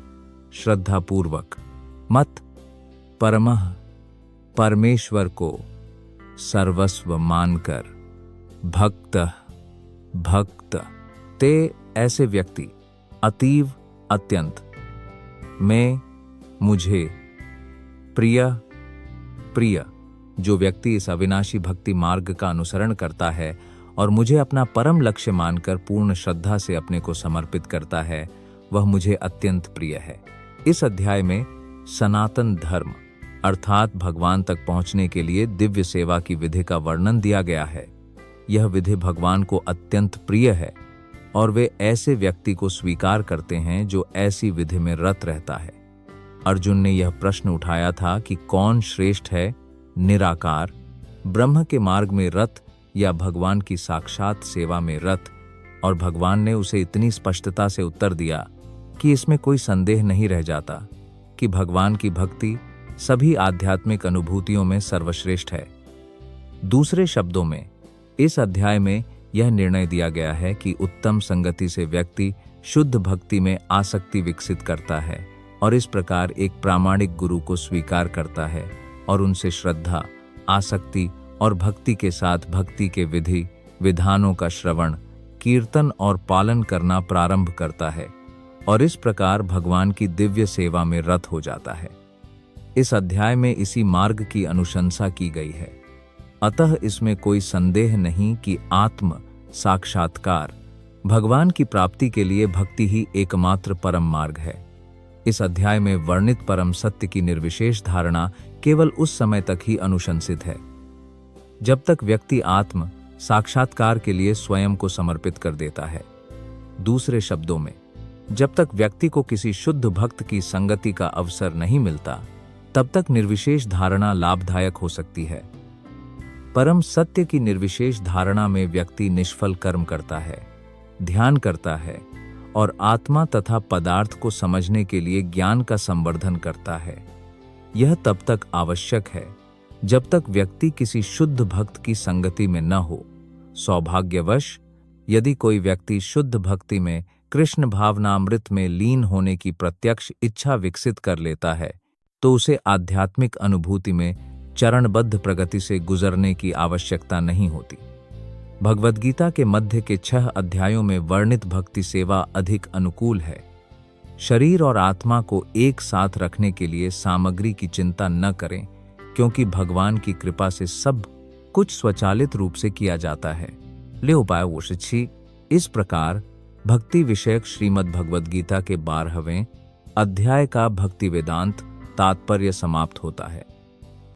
A: श्रद्धापूर्वक, मत, परमः, परमेश्वर को सर्वस्व मानकर, भक्त, भक्त, ते ऐसे व्यक्ति, अतीव, अत्यंत, मैं, मुझे, प्रिय, प्रिय। जो व्यक्ति इस अविनाशी भक्ति मार्ग का अनुसरण करता है और मुझे अपना परम लक्ष्य मानकर पूर्ण श्रद्धा से अपने को समर्पित करता है, वह मुझे अत्यंत प्रिय है। इस अध्याय में सनातन धर्म अर्थात भगवान तक पहुंचने के लिए दिव्य सेवा की विधि का वर्णन दिया गया है। यह विधि भगवान को अत्यंत प्रिय है और वे ऐसे व्यक्ति को स्वीकार करते हैं जो ऐसी विधि में रत रहता है। अर्जुन ने यह प्रश्न उठाया था कि कौन श्रेष्ठ है, निराकार ब्रह्म के मार्ग में रत या भगवान की साक्षात सेवा में रत, और भगवान ने उसे इतनी स्पष्टता से उत्तर दिया कि इसमें कोई संदेह नहीं रह जाता कि भगवान की भक्ति सभी आध्यात्मिक अनुभूतियों में सर्वश्रेष्ठ है। दूसरे शब्दों में इस अध्याय में यह निर्णय दिया गया है कि उत्तम संगति से व्यक्ति शुद्ध भक्ति में आसक्ति विकसित करता है और इस प्रकार एक प्रामाणिक गुरु को स्वीकार करता है और उनसे श्रद्धा, आसक्ति और भक्ति के साथ भक्ति के विधि विधानों का श्रवण, कीर्तन और पालन करना प्रारंभ करता है और इस प्रकार भगवान की दिव्य सेवा में रत हो जाता है। इस अध्याय में इसी मार्ग की अनुशंसा की गई है। अतः इसमें कोई संदेह नहीं कि आत्म साक्षात्कार भगवान की प्राप्ति के लिए भक्ति ही एकमात्र परम मार्ग है। इस अध्याय में वर्णित परम सत्य की निर्विशेष धारणा केवल उस समय तक ही अनुशंसित है जब तक व्यक्ति आत्म साक्षात्कार के लिए स्वयं को समर्पित कर देता है। दूसरे शब्दों में, जब तक व्यक्ति को किसी शुद्ध भक्त की संगति का अवसर नहीं मिलता, तब तक निर्विशेष धारणा लाभदायक हो सकती है। परम सत्य की निर्विशेष धारणा में व्यक्ति निष्फल कर्म करता है, ध्यान करता है और आत्मा तथा पदार्थ को समझने के लिए ज्ञान का संवर्धन करता है। यह तब तक आवश्यक है जब तक व्यक्ति किसी शुद्ध भक्त की संगति में न हो। सौभाग्यवश यदि कोई व्यक्ति शुद्ध भक्ति में कृष्ण भावनामृत में लीन होने की प्रत्यक्ष इच्छा विकसित कर लेता है तो उसे आध्यात्मिक अनुभूति में चरणबद्ध प्रगति से गुजरने की आवश्यकता नहीं होती। भगवद गीता के मध्य के 6 अध्यायों में वर्णित भक्ति सेवा अधिक अनुकूल है। शरीर और आत्मा को एक साथ रखने के लिए सामग्री की चिंता न करें, क्योंकि भगवान की कृपा से सब कुछ स्वचालित रूप से किया जाता है। ले उपाय वोशिछि। इस प्रकार भक्ति विषयक श्रीमद् भगवद गीता के 12वें अध्याय का भक्ति वेदांत तात्पर्य समाप्त होता है।